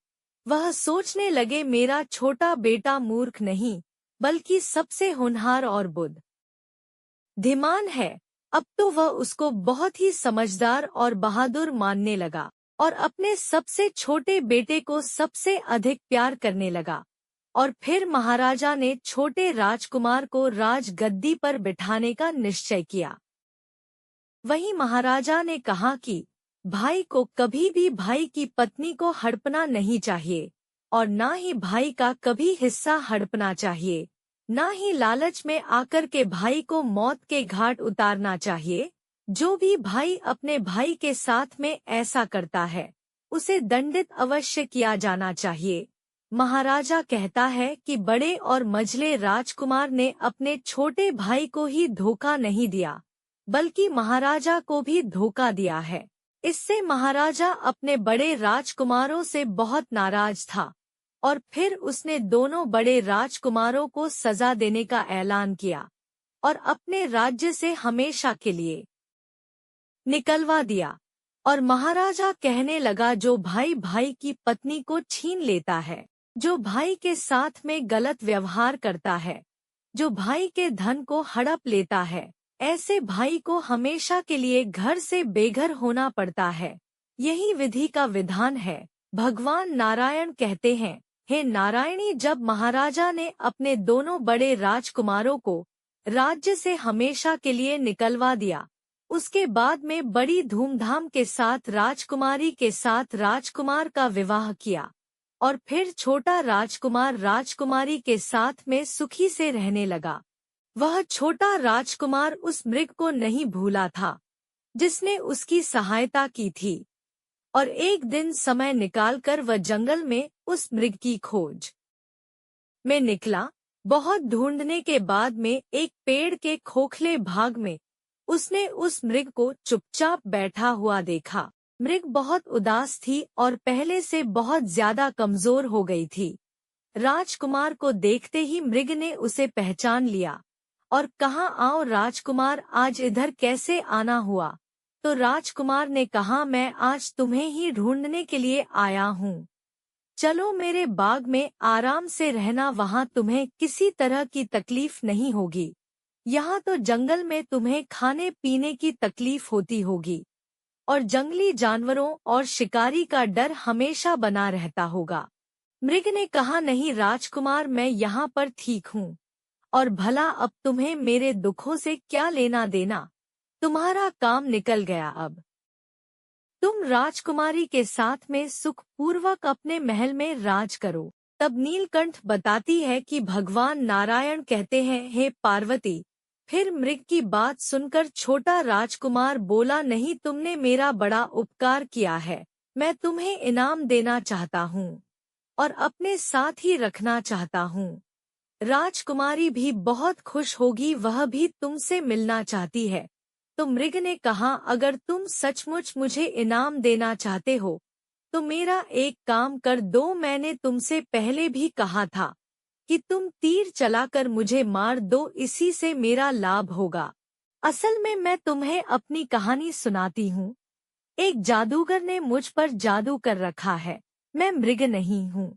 वह सोचने लगे, मेरा छोटा बेटा मूर्ख नहीं बल्कि सबसे होनहार और बुद्धिमान है। अब तो वह उसको बहुत ही समझदार और बहादुर मानने लगा और अपने सबसे छोटे बेटे को सबसे अधिक प्यार करने लगा। और फिर महाराजा ने छोटे राजकुमार को राजगद्दी पर बिठाने का निश्चय किया। वहीं महाराजा ने कहा कि भाई को कभी भी भाई की पत्नी को हड़पना नहीं चाहिए और ना ही भाई का कभी हिस्सा हड़पना चाहिए, ना ही लालच में आकर के भाई को मौत के घाट उतारना चाहिए। जो भी भाई अपने भाई के साथ में ऐसा करता है उसे दंडित अवश्य किया जाना चाहिए। महाराजा कहता है कि बड़े और मझले राजकुमार ने अपने छोटे भाई को ही धोखा नहीं दिया, बल्कि महाराजा को भी धोखा दिया है। इससे महाराजा अपने बड़े राजकुमारों से बहुत नाराज था और फिर उसने दोनों बड़े राजकुमारों को सजा देने का ऐलान किया और अपने राज्य से हमेशा के लिए निकलवा दिया। और महाराजा कहने लगा, जो भाई भाई की पत्नी को छीन लेता है, जो भाई के साथ में गलत व्यवहार करता है, जो भाई के धन को हड़प लेता है, ऐसे भाई को हमेशा के लिए घर से बेघर होना पड़ता है। यही विधि का विधान है। भगवान नारायण कहते हैं, हे नारायणी, जब महाराजा ने अपने दोनों बड़े राजकुमारों को राज्य से हमेशा के लिए निकलवा दिया, उसके बाद में बड़ी धूमधाम के साथ राजकुमारी के साथ राजकुमार का विवाह किया और फिर छोटा राजकुमार राजकुमारी के साथ में सुखी से रहने लगा। वह छोटा राजकुमार उस मृग को नहीं भूला था जिसने उसकी सहायता की थी और एक दिन समय निकालकर वह जंगल में उस मृग की खोज में निकला। बहुत ढूंढने के बाद में एक पेड़ के खोखले भाग में उसने उस मृग को चुपचाप बैठा हुआ देखा। मृग बहुत उदास थी और पहले से बहुत ज्यादा कमजोर हो गई थी। राजकुमार को देखते ही मृग ने उसे पहचान लिया और कहा, आओ राजकुमार, आज इधर कैसे आना हुआ? तो राजकुमार ने कहा, मैं आज तुम्हें ही ढूंढने के लिए आया हूँ। चलो मेरे बाग में आराम से रहना, वहाँ तुम्हें किसी तरह की तकलीफ नहीं होगी। यहाँ तो जंगल में तुम्हें खाने पीने की तकलीफ होती होगी और जंगली जानवरों और शिकारी का डर हमेशा बना रहता होगा। मृग ने कहा, नहीं राजकुमार, मैं यहाँ पर ठीक हूँ और भला अब तुम्हें मेरे दुखों से क्या लेना देना? तुम्हारा काम निकल गया, अब तुम राजकुमारी के साथ में सुखपूर्वक अपने महल में राज करो। तब नीलकंठ बताती है कि भगवान नारायण कहते हैं, हे पार्वती। फिर मृग की बात सुनकर छोटा राजकुमार बोला, नहीं, तुमने मेरा बड़ा उपकार किया है, मैं तुम्हें इनाम देना चाहता हूँ और अपने साथ ही रखना चाहता हूँ। राजकुमारी भी बहुत खुश होगी, वह भी तुमसे मिलना चाहती है। तो मृग ने कहा, अगर तुम सचमुच मुझे इनाम देना चाहते हो तो मेरा एक काम कर दो। मैंने तुमसे पहले भी कहा था कि तुम तीर चलाकर मुझे मार दो, इसी से मेरा लाभ होगा। असल में मैं तुम्हें अपनी कहानी सुनाती हूँ। एक जादूगर ने मुझ पर जादू कर रखा है। मैं मृग नहीं हूँ।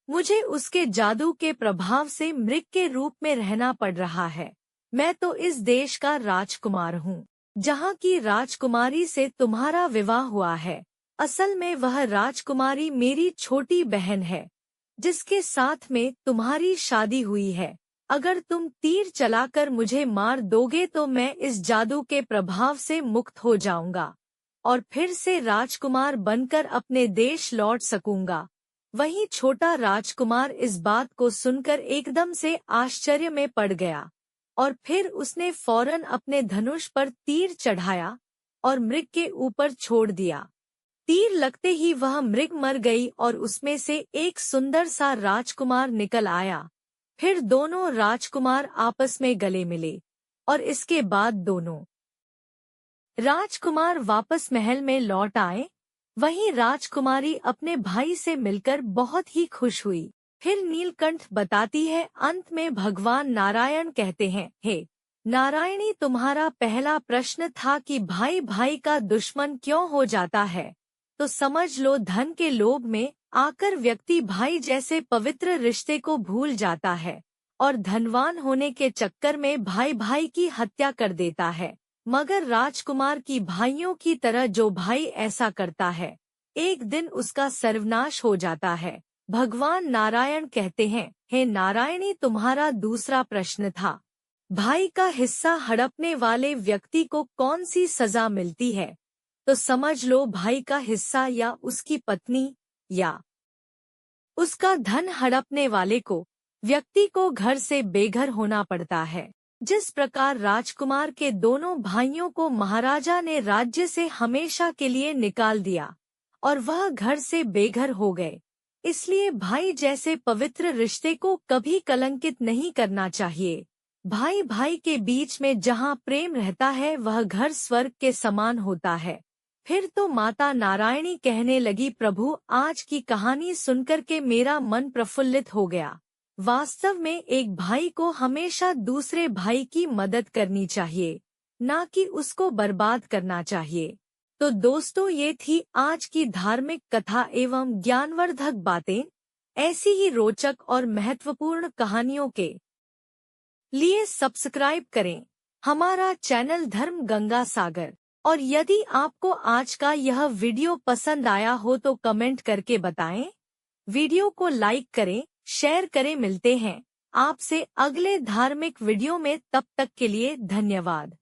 मुझे उसके जादू के प्रभाव से मृग के रूप में रहना पड़ रहा है। मैं तो इस देश का राजकुमार हूँ, जहाँ की राजकुमारी से तुम्हारा विवाह हुआ है। असल में वह राजकुमारी मेरी छोटी बहन है, जिसके साथ में तुम्हारी शादी हुई है। अगर तुम तीर चलाकर मुझे मार दोगे तो मैं इस जादू के प्रभाव से मुक्त हो जाऊंगा और फिर से राजकुमार बनकर अपने देश लौट सकूंगा। वहीं छोटा राजकुमार इस बात को सुनकर एकदम से आश्चर्य में पड़ गया और फिर उसने फौरन अपने धनुष पर तीर चढ़ाया और मृग के ऊपर छोड़ दिया। तीर लगते ही वह मृग मर गई और उसमें से एक सुंदर सा राजकुमार निकल आया। फिर दोनों राजकुमार आपस में गले मिले और इसके बाद दोनों राजकुमार वापस महल में लौट आए। वहीं राजकुमारी अपने भाई से मिलकर बहुत ही खुश हुई। फिर नीलकंठ बताती है, अंत में भगवान नारायण कहते हैं, हे नारायणी, तुम्हारा पहला प्रश्न था कि भाई भाई का दुश्मन क्यों हो जाता है, तो समझ लो धन के लोभ में आकर व्यक्ति भाई जैसे पवित्र रिश्ते को भूल जाता है और धनवान होने के चक्कर में भाई भाई की हत्या कर देता है। मगर राजकुमार की भाइयों की तरह जो भाई ऐसा करता है, एक दिन उसका सर्वनाश हो जाता है। भगवान नारायण कहते हैं, हे नारायणी, तुम्हारा दूसरा प्रश्न था, भाई का हिस्सा हड़पने वाले व्यक्ति को कौन सी सजा मिलती है, तो समझ लो भाई का हिस्सा या उसकी पत्नी या उसका धन हड़पने वाले को व्यक्ति को घर से बेघर होना पड़ता है। जिस प्रकार राजकुमार के दोनों भाइयों को महाराजा ने राज्य से हमेशा के लिए निकाल दिया और वह घर से बेघर हो गए, इसलिए भाई जैसे पवित्र रिश्ते को कभी कलंकित नहीं करना चाहिए। भाई भाई के बीच में जहाँ प्रेम रहता है वह घर स्वर्ग के समान होता है। फिर तो माता नारायणी कहने लगी, प्रभु आज की कहानी सुनकर के मेरा मन प्रफुल्लित हो गया। वास्तव में एक भाई को हमेशा दूसरे भाई की मदद करनी चाहिए, ना कि उसको बर्बाद करना चाहिए। तो दोस्तों, ये थी आज की धार्मिक कथा एवं ज्ञानवर्धक बातें। ऐसी ही रोचक और महत्वपूर्ण कहानियों के लिए सब्सक्राइब करें हमारा चैनल धर्म गंगा सागर। और यदि आपको आज का यह वीडियो पसंद आया हो तो कमेंट करके बताएं। वीडियो को लाइक करें, शेयर करें। मिलते हैं आपसे अगले धार्मिक वीडियो में, तब तक के लिए धन्यवाद।